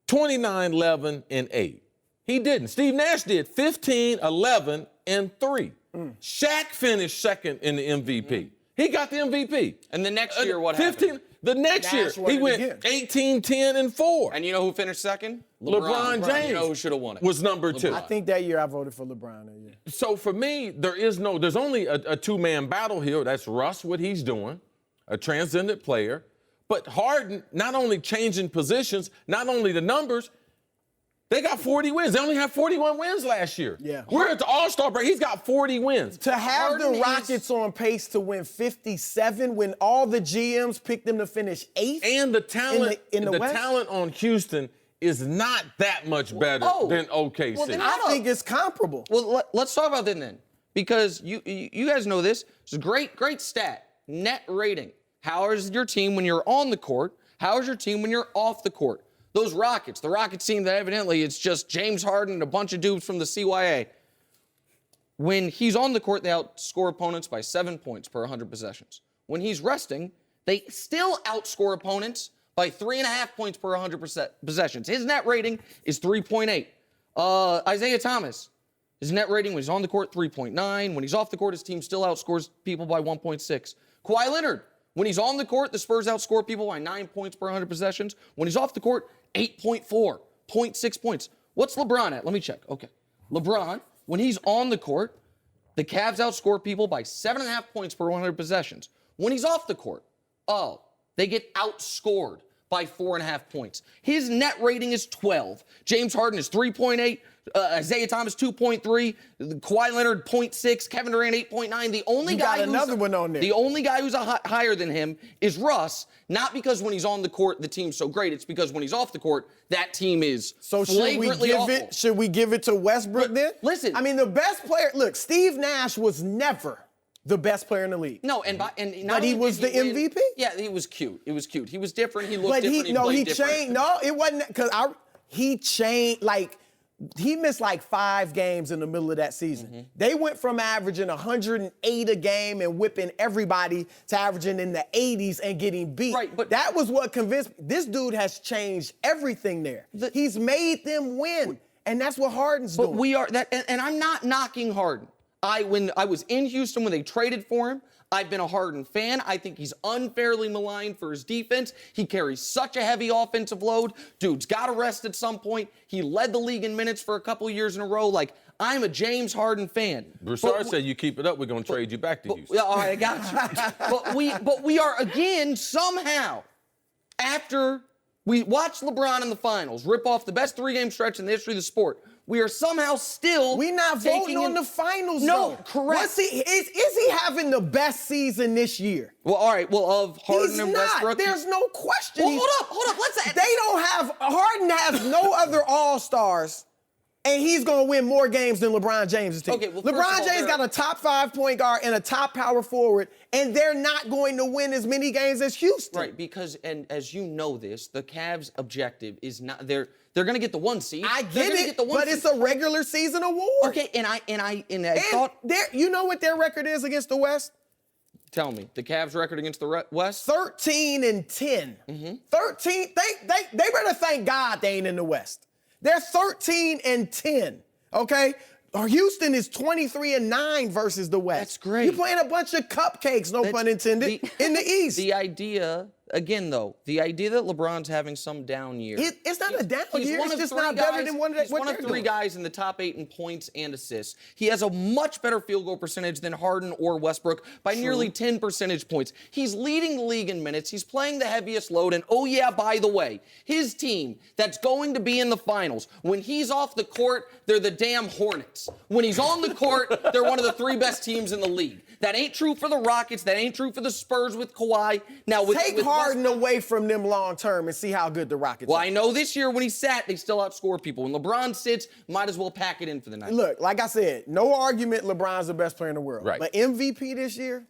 29, 11, and 8. He didn't. Steve Nash did 15, 11, and 3. Shaq finished second in the MVP. He got the MVP. And the next year, what happened? The next year, he went 18, 10, and 4. And you know who finished second? LeBron James. You know who should have won it? Was number 2. I think that year I voted for LeBron. That year. So for me, there's only a two-man battle here. That's Russ, what he's doing, a transcendent player. But Harden, not only changing positions, not only the numbers, they got 40 wins. They only had 41 wins last year. Yeah. We're at the All-Star break. He's got 40 wins. To have the Rockets on pace to win 57 when all the GMs picked them to finish 8th. And the talent in the West? talent on Houston is not that much better than OKC. Well, then I think it's comparable. Well, let's talk about that then, because you guys know this. It's a great stat. Net rating. How is your team when you're on the court? How is your team when you're off the court? Those Rockets, the Rockets team that evidently it's just James Harden and a bunch of dudes from the CYA. When he's on the court, they outscore opponents by 7 points per 100 possessions. When he's resting, they still outscore opponents by 3.5 points per 100 possessions. His net rating is 3.8. Isaiah Thomas, his net rating when he's on the court, 3.9. When he's off the court, his team still outscores people by 1.6. Kawhi Leonard, when he's on the court, the Spurs outscore people by 9 points per 100 possessions. When he's off the court, 8.4, 0.6 points. What's LeBron at? Let me check. Okay. LeBron, when he's on the court, the Cavs outscore people by 7.5 points per 100 possessions. When he's off the court, they get outscored by 4.5 points. His net rating is 12. James Harden is 3.8. Isaiah Thomas 2.3. Kawhi Leonard 0.6. Kevin Durant 8.9. The only guy another one on there. The only guy who's higher than him is Russ. Not because when he's on the court the team's so great. It's because when he's off the court that team is so flagrantly awful. Should we give it to Westbrook then? Listen, I mean the best player. Look, Steve Nash was never the best player in the league. No, but he was the MVP. Yeah, he was cute. It was cute. He was different. He looked different. He played different. Changed. No, it wasn't because he changed. Like he missed like 5 games in the middle of that season. Mm-hmm. They went from averaging 108 a game and whipping everybody to averaging in the 80s and getting beat. Right, but that was what convinced me. This dude has changed everything there. He's made them win, and that's what Harden's doing. But we are that, and I'm not knocking Harden. When I was in Houston when they traded for him, I've been a Harden fan. I think he's unfairly maligned for his defense. He carries such a heavy offensive load. Dude's got to rest at some point. He led the league in minutes for a couple of years in a row. Like, I'm a James Harden fan. Broussard said you keep it up, we're going to trade you back to Houston. Yeah, all right, I got you. but we are, again, somehow, after we watched LeBron in the finals rip off the best 3-game stretch in the history of the sport, we are somehow still We're not voting on the finals, No, though. correct. Is he having the best season this year? Well, all right. Well, of Harden He's and not. Westbrook. There's no question. Well, hold up. Harden has no other All-Stars, and he's going to win more games than LeBron James' team. Okay, well, LeBron James got a top 5 point guard and a top power forward, and they're not going to win as many games as Houston. Right, because, and as you know this, the Cavs' objective is not, they're going to get the 1 seed. I get it, but it's a regular season award. Okay, and I thought. You know what their record is against the West? Tell me, the Cavs' record against the West? 13-10. Mm-hmm. 13. They better thank God they ain't in the West. They're 13-10. Okay. Houston is 23-9 versus the West. That's great. You're playing a bunch of cupcakes, no pun intended, in the East. The idea, again, though, the idea that LeBron's having some down year. It's not a down year. It's just not better than what they're doing. He's one of 3 guys in the top 8 in points and assists. He has a much better field goal percentage than Harden or Westbrook by nearly 10 percentage points. He's leading the league in minutes. He's playing the heaviest load. And, oh, yeah, by the way, his team that's going to be in the finals, when he's off the court, they're the damn Hornets. When he's on the court, they're one of the 3 best teams in the league. That ain't true for the Rockets. That ain't true for the Spurs with Kawhi. Now, with Harden away from them long term and see how good the Rockets are. Well, I know this year when he sat, they still outscore people. When LeBron sits, might as well pack it in for the night. Look, like I said, no argument LeBron's the best player in the world. Right. But MVP this year?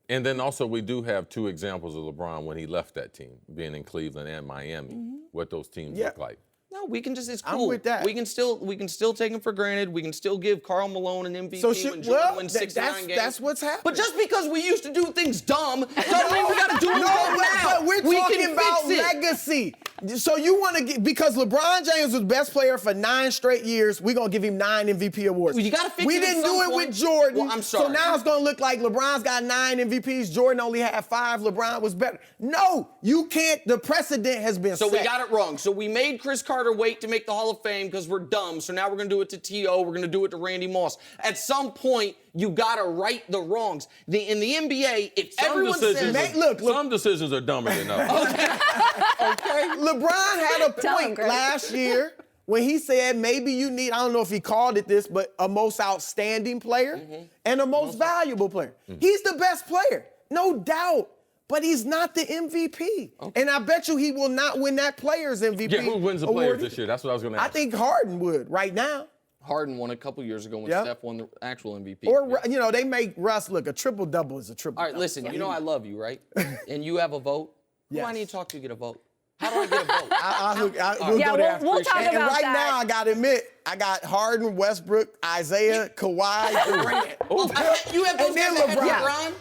And then also we do have 2 examples of LeBron when he left that team, being in Cleveland and Miami, what those teams look like. No, No, we can just. It's I'm cool. with that. We can still take him for granted. We can still give Karl Malone an MVP So when Jordan wins 69 games. that's what's happening. But just because we used to do things dumb doesn't mean we got to do them dumb now. But we're We talking can about fix it. legacy. So you want to get, because LeBron James was best player for 9 straight years, we're going to give him 9 MVP awards. Well, you gotta fix we it at didn't some do it point. with Jordan. Well, I'm sorry. So now it's going to look like LeBron's got 9 MVPs, Jordan only had 5, LeBron was better. No, you can't. The precedent has been So set. we got it wrong. So we made Chris Carter wait to make the Hall of Fame because we're dumb. So now we're going to do it to T.O. We're going to do it to Randy Moss. At some point, you got to right the wrongs. In the NBA, if everyone says... Some decisions are dumber than others. Okay. LeBron had a point last year when he said maybe you need, I don't know if he called it this, but a most outstanding player and a most valuable player. He's the best player, no doubt, but he's not the MVP. Okay. And I bet you he will not win that player's MVP. Yeah, who wins the award players this year? That's what I was going to ask. I think Harden would right now. Harden won a couple years ago when Steph won the actual MVP. Or, you know, they make Russ look, a triple-double is a triple-double. All right, listen, you know I love you, right? And you have a vote. Who do I need to talk to get a vote? How do I get a vote? We'll go there after. We'll talk about and right that. now, I got to admit, I got Harden, Westbrook, Isaiah, Kawhi, Durant. You have those guys ahead of LeBron?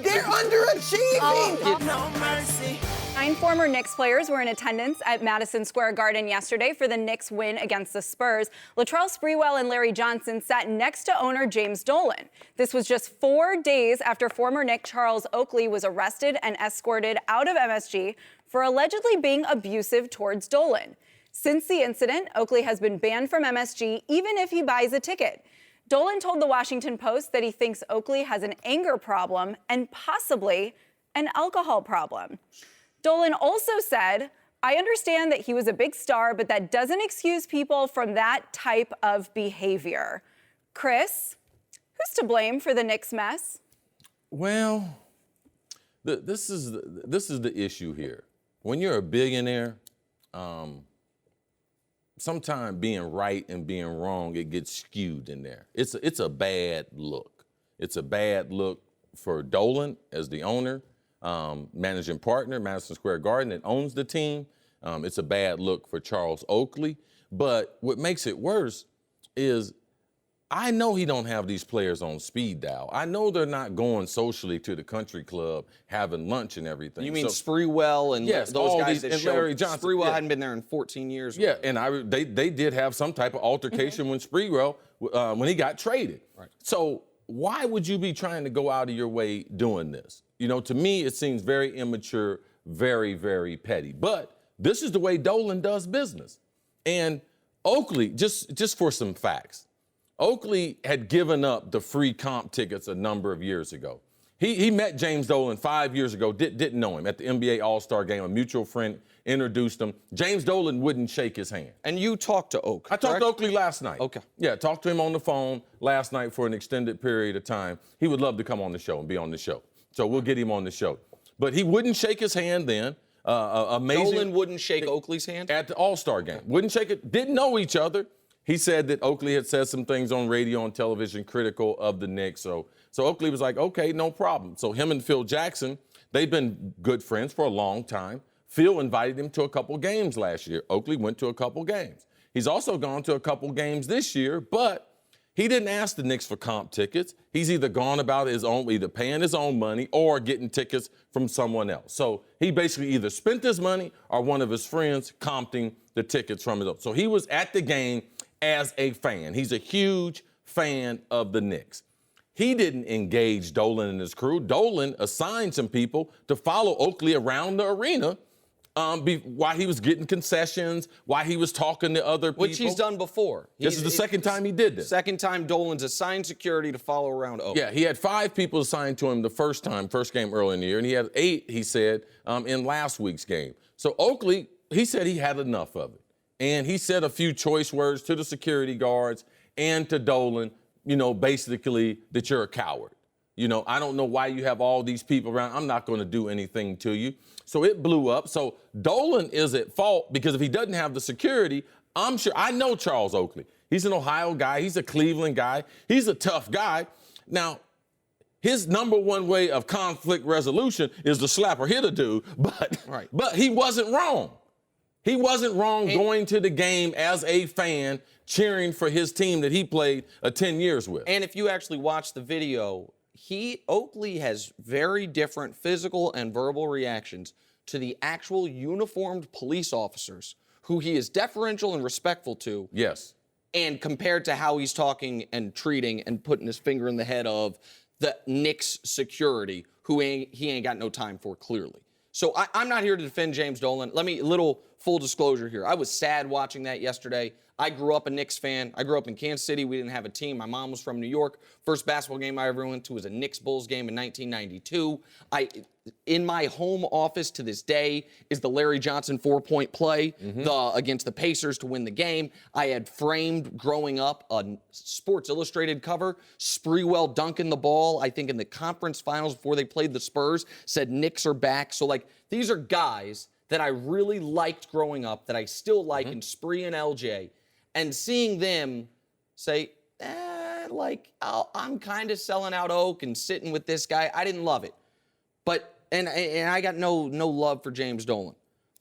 They're underachieving. No mercy. 9 former Knicks players were in attendance at Madison Square Garden yesterday for the Knicks' win against the Spurs. Latrell Sprewell and Larry Johnson sat next to owner James Dolan. This was just 4 days after former Knick Charles Oakley was arrested and escorted out of MSG for allegedly being abusive towards Dolan. Since the incident, Oakley has been banned from MSG even if he buys a ticket. Dolan told the Washington Post that he thinks Oakley has an anger problem and possibly an alcohol problem. Dolan also said, I understand that he was a big star, but that doesn't excuse people from that type of behavior. Chris, who's to blame for the Knicks mess? Well, this is the issue here. When you're a billionaire, sometimes being right and being wrong, it gets skewed in there. It's a bad look. It's a bad look for Dolan as the owner, managing partner, Madison Square Garden, that owns the team. It's a bad look for Charles Oakley. But what makes it worse is I know he don't have these players on speed dial. I know they're not going socially to the country club, having lunch and everything. You mean Sprewell and those guys that and Larry Johnson. Sprewell hadn't been there in 14 years. Yeah, and they did have some type of altercation when Sprewell, when he got traded. Right. So why would you be trying to go out of your way doing this? You know, to me, it seems very immature, very, very petty. But this is the way Dolan does business. And Oakley, just for some facts, Oakley had given up the free comp tickets a number of years ago. He met James Dolan 5 years ago, didn't know him at the NBA All-Star Game. A mutual friend introduced him. James Dolan wouldn't shake his hand. And you talked to Oak, I talked to Oakley last night. Okay. Yeah, talked to him on the phone last night for an extended period of time. He would love to come on the show and be on the show. So we'll get him on the show. But he wouldn't shake his hand then. Amazing. Dolan wouldn't shake Oakley's hand? At the All-Star Game. Wouldn't shake it. Didn't know each other. He said that Oakley had said some things on radio and television critical of the Knicks. So Oakley was like, okay, no problem. So him and Phil Jackson, they've been good friends for a long time. Phil invited him to a couple games last year. Oakley went to a couple games. He's also gone to a couple games this year, but he didn't ask the Knicks for comp tickets. He's either gone about his own, either paying his own money or getting tickets from someone else. So he basically either spent his money or one of his friends comping the tickets from his own. So he was at the game as a fan. He's a huge fan of the Knicks. He didn't engage Dolan and his crew. Dolan assigned some people to follow Oakley around the arena while he was getting concessions, while he was talking to other people. Which he's done before. This is the second time he did this. Second time Dolan's assigned security to follow around Oak. Yeah, he had 5 people assigned to him the first game early in the year, and he had 8, he said, in last week's game. So Oakley, he said he had enough of it. And he said a few choice words to the security guards and to Dolan, you know, basically that you're a coward. You know, I don't know why you have all these people around. I'm not going to do anything to you. So it blew up. So Dolan is at fault because if he doesn't have the security, I know Charles Oakley. He's an Ohio guy. He's a Cleveland guy. He's a tough guy. Now, his number one way of conflict resolution is to slap or hit a dude, but he wasn't wrong. He wasn't wrong going to the game as a fan, cheering for his team that he played 10 years with. And if you actually watch the video, Oakley has very different physical and verbal reactions to the actual uniformed police officers who he is deferential and respectful to. Yes. And compared to how he's talking and treating and putting his finger in the head of the Knicks security, who he ain't got no time for, clearly. So I'm not here to defend James Dolan. Little full disclosure here. I was sad watching that yesterday. I grew up a Knicks fan. I grew up in Kansas City. We didn't have a team. My mom was from New York. First basketball game I ever went to was a Knicks-Bulls game in 1992. In my home office to this day is the Larry Johnson 4-point play against the Pacers to win the game. I had framed, growing up, a Sports Illustrated cover. Sprewell dunking the ball, I think in the conference finals before they played the Spurs, said Knicks are back. So, these are guys that I really liked growing up, that I still like in Spree and LJ. And seeing them say, I'm kind of selling out Oak and sitting with this guy, I didn't love it. But, and I got no love for James Dolan.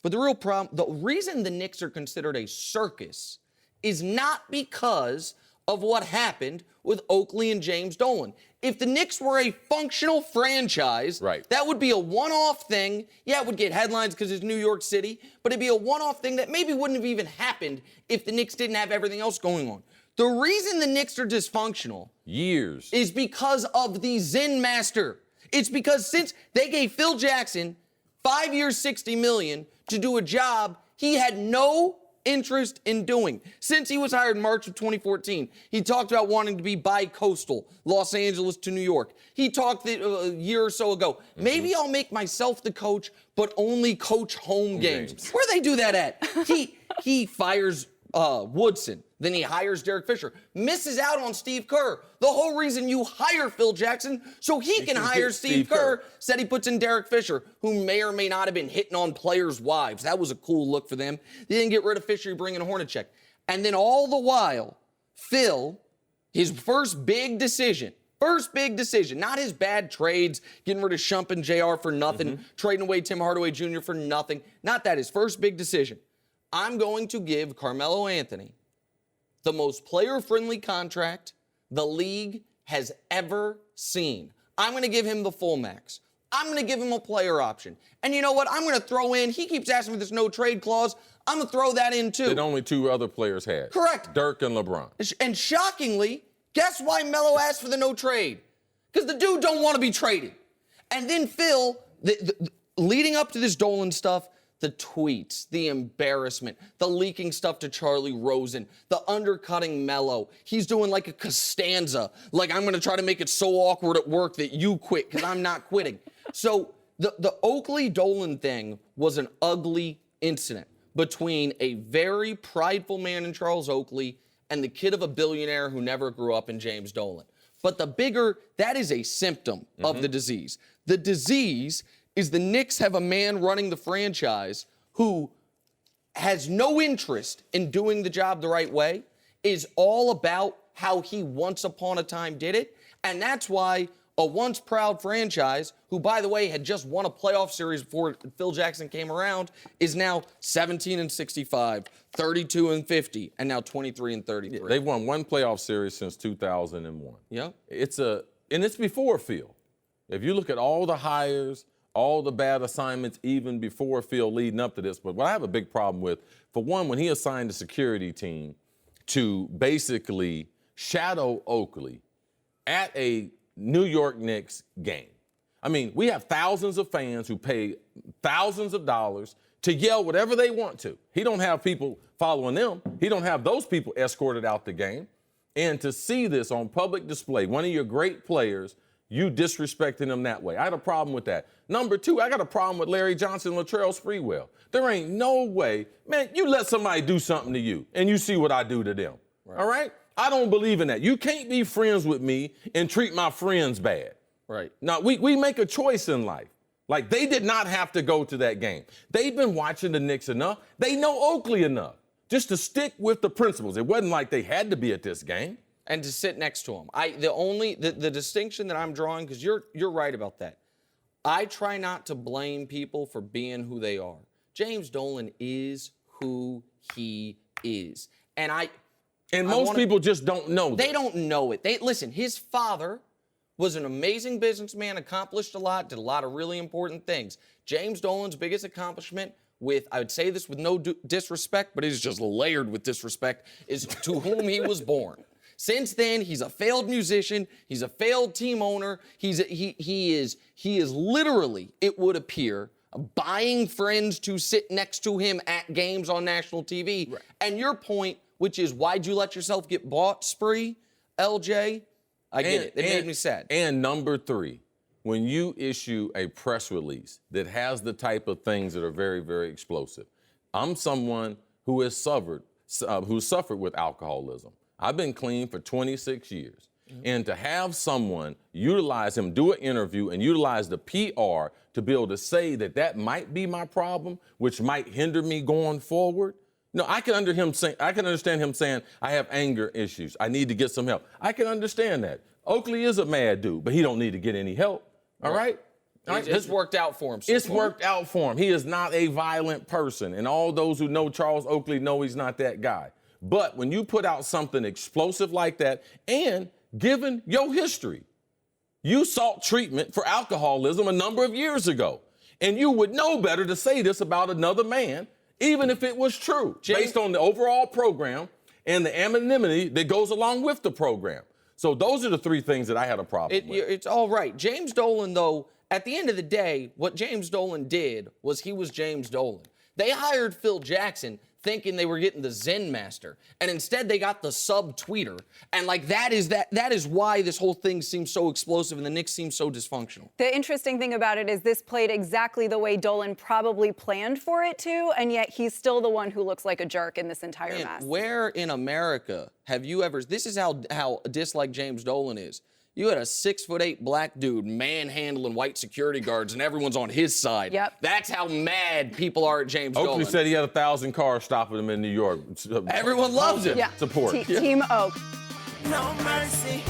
But the real problem, the reason the Knicks are considered a circus is not because of what happened with Oakley and James Dolan. If the Knicks were a functional franchise, that would be a one-off thing. Yeah, it would get headlines because it's New York City, but it'd be a one-off thing that maybe wouldn't have even happened if the Knicks didn't have everything else going on. The reason the Knicks are dysfunctional is because of the Zen Master. It's because since they gave Phil Jackson 5 years, $60 million to do a job he had no interest in doing. Since he was hired in March of 2014, he talked about wanting to be bi-coastal, Los Angeles to New York. He talked a year or so ago, maybe I'll make myself the coach, but only coach home games. Where they do that at? He fires Woodson. Then he hires Derek Fisher. Misses out on Steve Kerr. The whole reason you hire Phil Jackson so he can hire Steve Kerr. Said he puts in Derek Fisher, who may or may not have been hitting on players' wives. That was a cool look for them. They didn't get rid of Fisher, you bring in Hornacek. And then all the while, Phil, his first big decision, not his bad trades, getting rid of Shump and JR for nothing, trading away Tim Hardaway Jr. for nothing. Not that, his first big decision. I'm going to give Carmelo Anthony the most player-friendly contract the league has ever seen. I'm going to give him the full max. I'm going to give him a player option. And you know what? I'm going to throw in, he keeps asking for this no-trade clause. I'm going to throw that in, too. That only two other players had. Correct. Dirk and LeBron. And shockingly, guess why Melo asked for the no-trade? Because the dude don't want to be traded. And then Phil, leading up to this Dolan stuff, the tweets, the embarrassment, the leaking stuff to Charlie Rosen, the undercutting Melo. He's doing like a Costanza, like I'm going to try to make it so awkward at work that you quit because I'm not quitting. So the Oakley-Dolan thing was an ugly incident between a very prideful man in Charles Oakley and the kid of a billionaire who never grew up in James Dolan. But that is a symptom of the disease. The disease is the Knicks have a man running the franchise who has no interest in doing the job the right way, is all about how he once upon a time did it, and that's why a once proud franchise, who, by the way, had just won a playoff series before Phil Jackson came around, is now 17-65, 32-50, and now 23-33. Yeah, they've won one playoff series since 2001. Yeah. And it's before Phil. If you look at all the hires, all the bad assignments, even before Phil leading up to this. But what I have a big problem with, for one, when he assigned the security team to basically shadow Oakley at a New York Knicks game. I mean, we have thousands of fans who pay thousands of dollars to yell whatever they want to. He don't have people following them. He don't have those people escorted out the game. And to see this on public display, one of your great players, you disrespecting him that way. I had a problem with that. Number two, I got a problem with Larry Johnson and Latrell Sprewell. There ain't no way, man, you let somebody do something to you and you see what I do to them. Right. All right? I don't believe in that. You can't be friends with me and treat my friends bad. Right. Now, we make a choice in life. Like, they did not have to go to that game. They've been watching the Knicks enough. They know Oakley enough just to stick with the principles. It wasn't like they had to be at this game. And to sit next to him. The distinction that I'm drawing, because you're right about that. I try not to blame people for being who they are. James Dolan is who he is. And most people just don't know They this. don't know it. Listen, his father was an amazing businessman, accomplished a lot, did a lot of really important things. James Dolan's biggest accomplishment, I would say this with no disrespect, but it is just layered with disrespect, is to whom he was born. Since then, he's a failed musician. He's a failed team owner. He is literally, it would appear, buying friends to sit next to him at games on national TV. Right. And your point, which is, why'd you let yourself get bought, Spree, LJ? I get it. It made me sad. And number 3, when you issue a press release that has the type of things that are very, very explosive. I'm someone who has suffered with alcoholism. I've been clean for 26 years. Mm-hmm. And to have someone utilize him, do an interview, and utilize the PR to be able to say that might be my problem, which might hinder me going forward. No, I can understand him saying, I have anger issues. I need to get some help. I can understand that. Oakley is a mad dude, but he don't need to get any help. All right? It's worked out for him. It's worked out for him. He is not a violent person. And all those who know Charles Oakley know he's not that guy. But when you put out something explosive like that, and given your history, you sought treatment for alcoholism a number of years ago. And you would know better to say this about another man, even if it was true, based on the overall program and the anonymity that goes along with the program. So those are the 3 things that I had a problem with. It's all right. James Dolan, though, at the end of the day, what James Dolan did was he was James Dolan. They hired Phil Jackson thinking they were getting the Zen master, and instead they got the sub-tweeter. And that is why this whole thing seems so explosive and the Knicks seem so dysfunctional. The interesting thing about it is this played exactly the way Dolan probably planned for it to, and yet he's still the one who looks like a jerk in this entire mess. Where in America have you ever, this is how disliked James Dolan is. You had a 6'8" black dude manhandling white security guards, and everyone's on his side. Yep. That's how mad people are at James Dolan. Oakley said he had 1,000 cars stopping him in New York. Everyone loves him. Yeah. Support. Team Oak. No mercy.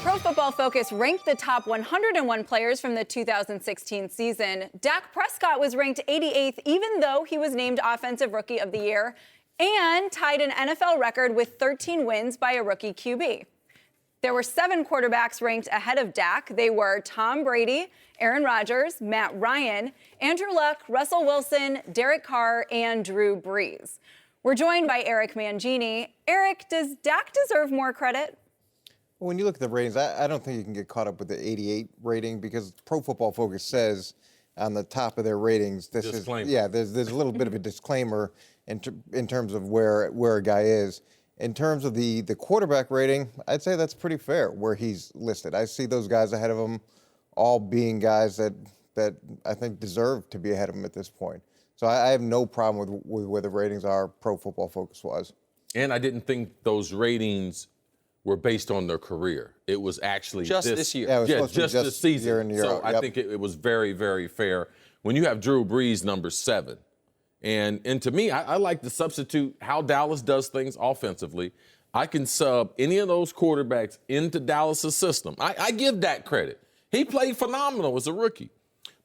Pro Football Focus ranked the top 101 players from the 2016 season. Dak Prescott was ranked 88th, even though he was named Offensive Rookie of the Year and tied an NFL record with 13 wins by a rookie QB. There were 7 quarterbacks ranked ahead of Dak. They were Tom Brady, Aaron Rodgers, Matt Ryan, Andrew Luck, Russell Wilson, Derek Carr, and Drew Brees. We're joined by Eric Mangini. Eric, does Dak deserve more credit? Well, when you look at the ratings, I don't think you can get caught up with the 88 rating because Pro Football Focus says on the top of their ratings, there's a little bit of a disclaimer in terms of where a guy is. In terms of the quarterback rating, I'd say that's pretty fair where he's listed. I see those guys ahead of him all being guys that I think deserve to be ahead of him at this point. So I have no problem with where the ratings are Pro Football Focus was. And I didn't think those ratings were based on their career. It was actually just this year. Yeah, it was just this season. So I think it was very, very fair. When you have Drew Brees number 7, and to me, I like to substitute how Dallas does things offensively. I can sub any of those quarterbacks into Dallas's system. I give Dak credit. He played phenomenal as a rookie.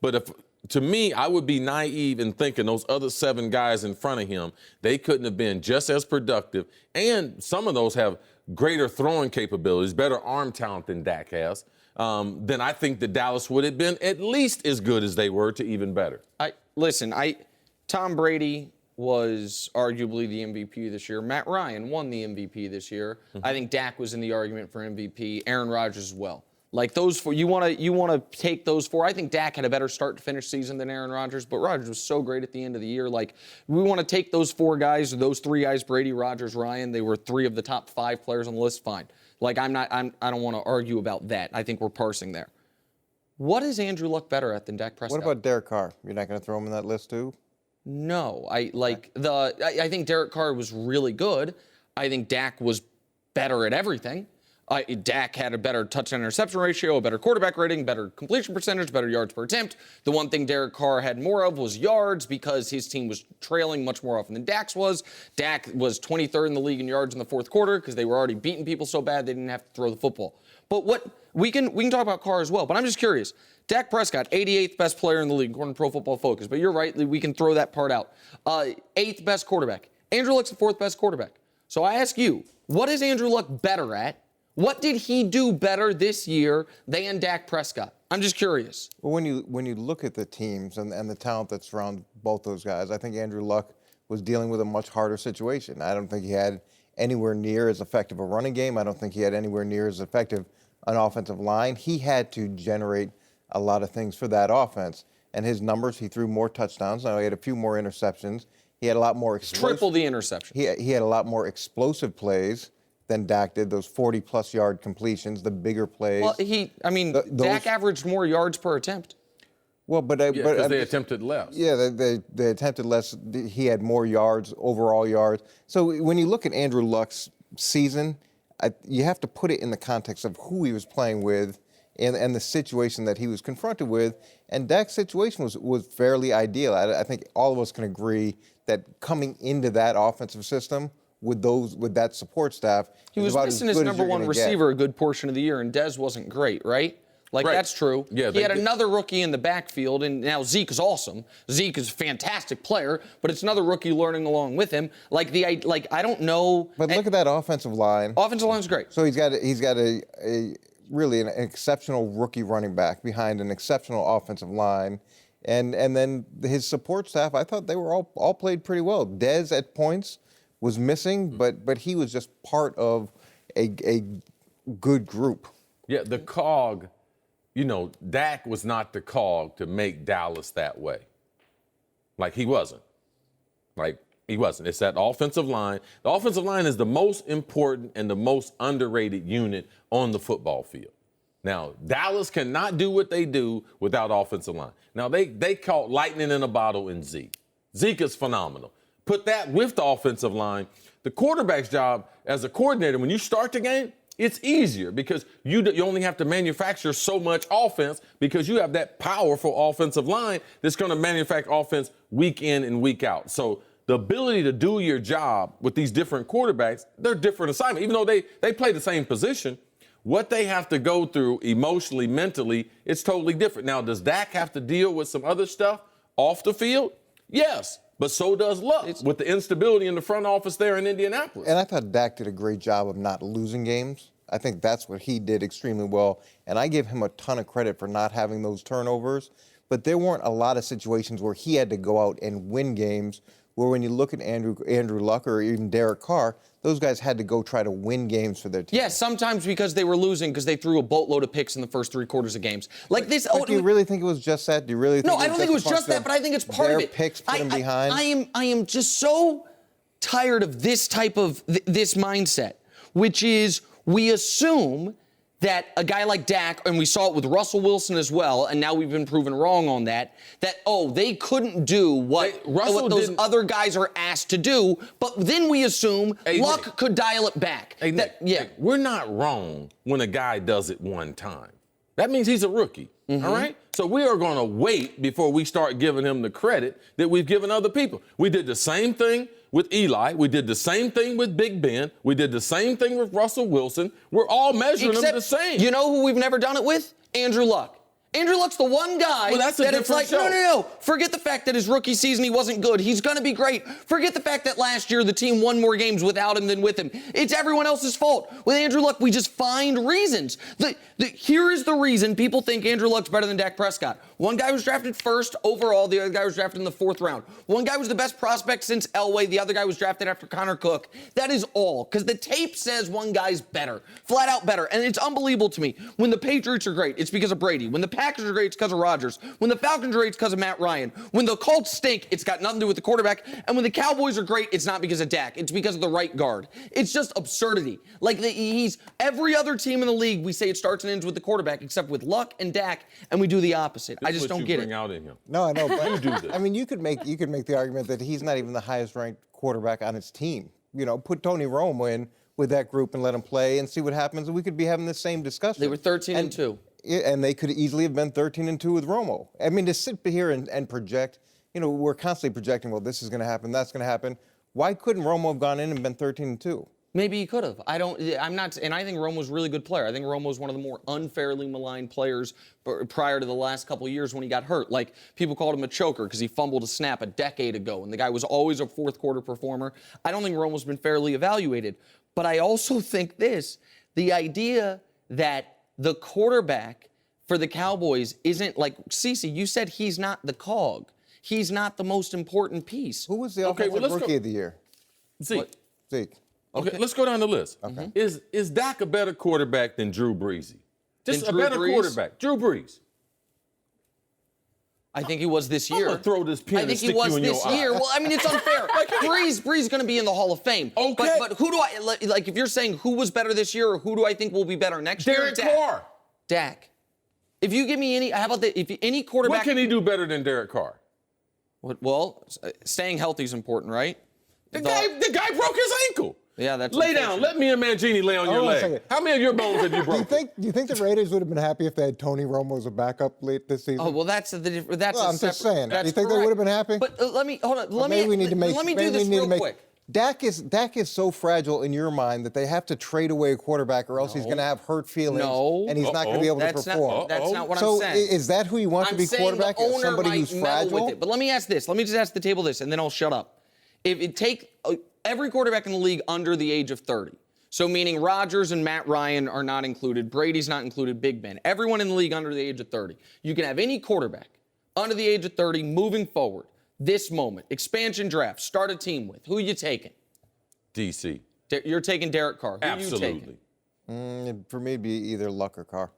But to me, I would be naive in thinking those other 7 guys in front of him, they couldn't have been just as productive. And some of those have greater throwing capabilities, better arm talent than Dak has. Then I think that Dallas would have been at least as good as they were to even better. Tom Brady was arguably the MVP this year. Matt Ryan won the MVP this year. Mm-hmm. I think Dak was in the argument for MVP. Aaron Rodgers as well. Like those 4, you want to take those 4. I think Dak had a better start to finish season than Aaron Rodgers, but Rodgers was so great at the end of the year. Like we want to take those 4 guys, those 3 guys, Brady, Rodgers, Ryan. They were 3 of the top 5 players on the list. Fine. Like I don't want to argue about that. I think we're parsing there. What is Andrew Luck better at than Dak Prescott? What about Derek Carr? You're not going to throw him in that list too? No, I think Derek Carr was really good. I think Dak was better at everything. Dak had a better touchdown interception ratio, a better quarterback rating, better completion percentage, better yards per attempt. The one thing Derek Carr had more of was yards because his team was trailing much more often than Dak's was. Dak was 23rd in the league in yards in the fourth quarter because they were already beating people so bad they didn't have to throw the football. But what we can talk about Carr as well, but I'm just curious. Dak Prescott, 88th best player in the league according to Pro Football Focus, but you're right, we can throw that part out. 8th best quarterback. Andrew Luck's the 4th best quarterback. So I ask you, what is Andrew Luck better at? What did he do better this year than Dak Prescott? I'm just curious. Well, when you look at the teams and the talent that surrounds both those guys, I think Andrew Luck was dealing with a much harder situation. I don't think he had anywhere near as effective a running game. I don't think he had anywhere near as effective an offensive line. He had to generate a lot of things for that offense. And his numbers, he threw more touchdowns. Now, he had a few more interceptions. He had a lot more triple the interception. He had a lot more explosive plays than Dak did, those 40-plus yard completions, the bigger plays. Well, Dak averaged more yards per attempt. Well, because they attempted less. Yeah, they attempted less. He had more yards, overall yards. So when you look at Andrew Luck's season, you have to put it in the context of who he was playing with and the situation that he was confronted with. And Dak's situation was fairly ideal. I think all of us can agree that coming into that offensive system with that support staff, he was missing his number one receiver a good portion of the year, and Dez wasn't great, right? Right. That's true. Yeah, he had another rookie in the backfield, and now Zeke is awesome. Zeke is a fantastic player, but it's another rookie learning along with him. I don't know. But look at that offensive line. Offensive line's great. So he's got a really an exceptional rookie running back behind an exceptional offensive line, and then his support staff. I thought they were all played pretty well. Dez at points was missing, but he was just part of a good group. Yeah, the cog. Dak was not the cog to make Dallas that way. He wasn't. It's that offensive line. The offensive line is the most important and the most underrated unit on the football field. Now, Dallas cannot do what they do without offensive line. Now, they caught lightning in a bottle in Zeke. Zeke is phenomenal. Put that with the offensive line. The quarterback's job as a coordinator, when you start the game, it's easier because you only have to manufacture so much offense because you have that powerful offensive line that's going to manufacture offense week in and week out. So the ability to do your job with these different quarterbacks, they're different assignments. Even though they play the same position, what they have to go through emotionally, mentally, it's totally different. Now, does Dak have to deal with some other stuff off the field? Yes. But so does Luck with the instability in the front office there in Indianapolis. And I thought Dak did a great job of not losing games. I think that's what he did extremely well. And I give him a ton of credit for not having those turnovers. But there weren't a lot of situations where he had to go out and win games, where when you look at Andrew Luck or even Derek Carr, those guys had to go try to win games for their team. Yeah, sometimes because they were losing because they threw a boatload of picks in the first 3 quarters of games. But do you really think it was just that? Do you really think No, I don't think it was just that, but I think it's part of it. Their picks put them behind? I am just so tired of this type of this mindset, which is we assume that a guy like Dak, and we saw it with Russell Wilson as well, and now we've been proven wrong on that they couldn't do what those other guys are asked to do, but then we assume Luck could dial it back. We're not wrong when a guy does it one time. That means he's a rookie, all right? So we are going to wait before we start giving him the credit that we've given other people. We did the same thing with Eli. We did the same thing with Big Ben. We did the same thing with Russell Wilson. We're all measuring them the same. You know who we've never done it with? Andrew Luck. Andrew Luck's the one guy that it's like, no. Forget the fact that his rookie season he wasn't good. He's going to be great. Forget the fact that last year the team won more games without him than with him. It's everyone else's fault. With Andrew Luck, we just find reasons. Here is the reason people think Andrew Luck's better than Dak Prescott. One guy was drafted first overall. The other guy was drafted in the 4th round. One guy was the best prospect since Elway. The other guy was drafted after Connor Cook. That is all. Because the tape says one guy's better. Flat out better. And it's unbelievable to me. When the Patriots are great, it's because of Brady. When the Packers are great, it's because of Rodgers. When the Falcons are great, it's because of Matt Ryan. When the Colts stink, it's got nothing to do with the quarterback. And when the Cowboys are great, it's not because of Dak. It's because of the right guard. It's just absurdity. He's every other team in the league, we say it starts and ends with the quarterback, except with Luck and Dak, and we do the opposite. I just don't get it. Out in him. No, I know, but you do this. I mean, you could make the argument that he's not even the highest ranked quarterback on his team. Put Tony Romo in with that group and let them play and see what happens, and we could be having the same discussion. They were 13-2. And they could easily have been 13-2 with Romo. I mean, to sit here and project, we're constantly projecting, well, this is going to happen, that's going to happen. Why couldn't Romo have gone in and been 13-2? Maybe he could have. I'm not, and I think Romo's a really good player. I think Romo's one of the more unfairly maligned players prior to the last couple of years when he got hurt. Like, people called him a choker because he fumbled a snap a decade ago, and the guy was always a fourth quarter performer. I don't think Romo's been fairly evaluated. But I also think the idea that the quarterback for the Cowboys isn't like, Cece, you said he's not the cog. He's not the most important piece. Who was the offensive rookie of the year? Zeke. Zeke. Okay, let's go down the list. Okay. Is Dak a better quarterback than Drew Brees? Just a better quarterback. Drew Brees. I think he was this year. I'm gonna throw this pin and stick you in your eye. I think he was this year. Well, I mean, it's unfair. Brees is going to be in the Hall of Fame. Okay. But who do I, like, if you're saying who was better this year or who do I think will be better next year? Derek Carr. Dak. If you give me any, how about any quarterback? What can he do better than Derek Carr? Well, staying healthy is important, right? The guy broke his ankle. Yeah, that's lay down. Let me and Mangini lay on your leg. How many of your bones have you broken? Do you think the Raiders would have been happy if they had Tony Romo as a backup late this season? Oh, well, that's I'm just saying. Do you think they would have been happy? But let me hold on. Let me do this real quick. Dak is so fragile in your mind that they have to trade away a quarterback, or else he's going to have hurt feelings, and he's not going to be able to perform. That's not what I'm saying. So is that who you want to be quarterback? Somebody who's fragile? With it. But let me ask this. Let me just ask the table this, and then I'll shut up. If it take every quarterback in the league under the age of 30, so meaning Rodgers and Matt Ryan are not included, Brady's not included, Big Ben, everyone in the league under the age of 30, you can have any quarterback under the age of 30 moving forward. This moment, expansion draft, start a team with. Who are you taking? DC. You're taking Derek Carr. Who Absolutely. Are you taking? For me, it'd be either Luck or Carr.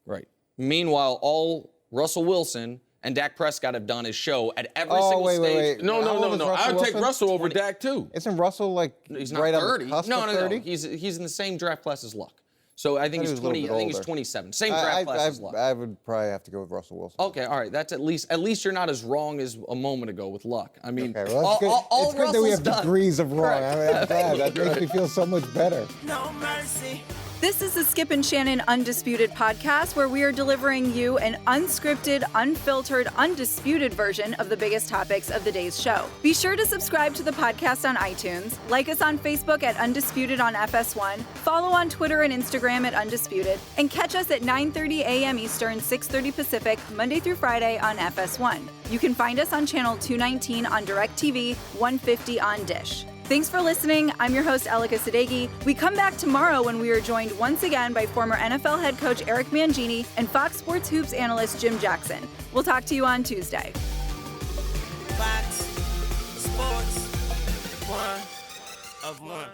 Right. Meanwhile, all Russell Wilson and Dak Prescott have done is show at every single stage. Wait. No. I'll take Russell over Dak, too. Isn't Russell he's not right 30. on the cusp of 30? No. He's in the same draft class as Luck. So I think he's 20. I think he's 27. Same draft class as Luck. I would probably have to go with Russell Wilson. Okay, all right. That's at least you're not as wrong as a moment ago with Luck. I mean, okay, well, it's good that we have degrees of wrong. I'm glad. That makes me feel so much better. No mercy. This is the Skip and Shannon Undisputed podcast, where we are delivering you an unscripted, unfiltered, undisputed version of the biggest topics of the day's show. Be sure to subscribe to the podcast on iTunes, like us on Facebook at Undisputed on FS1, follow on Twitter and Instagram at Undisputed, and catch us at 9:30 a.m. Eastern, 6:30 Pacific, Monday through Friday on FS1. You can find us on channel 219 on DirecTV, 150 on Dish. Thanks for listening. I'm your host, Elika Sadeghi. We come back tomorrow when we are joined once again by former NFL head coach Eric Mangini and Fox Sports Hoops analyst Jim Jackson. We'll talk to you on Tuesday. Fox Sports 1 of 1.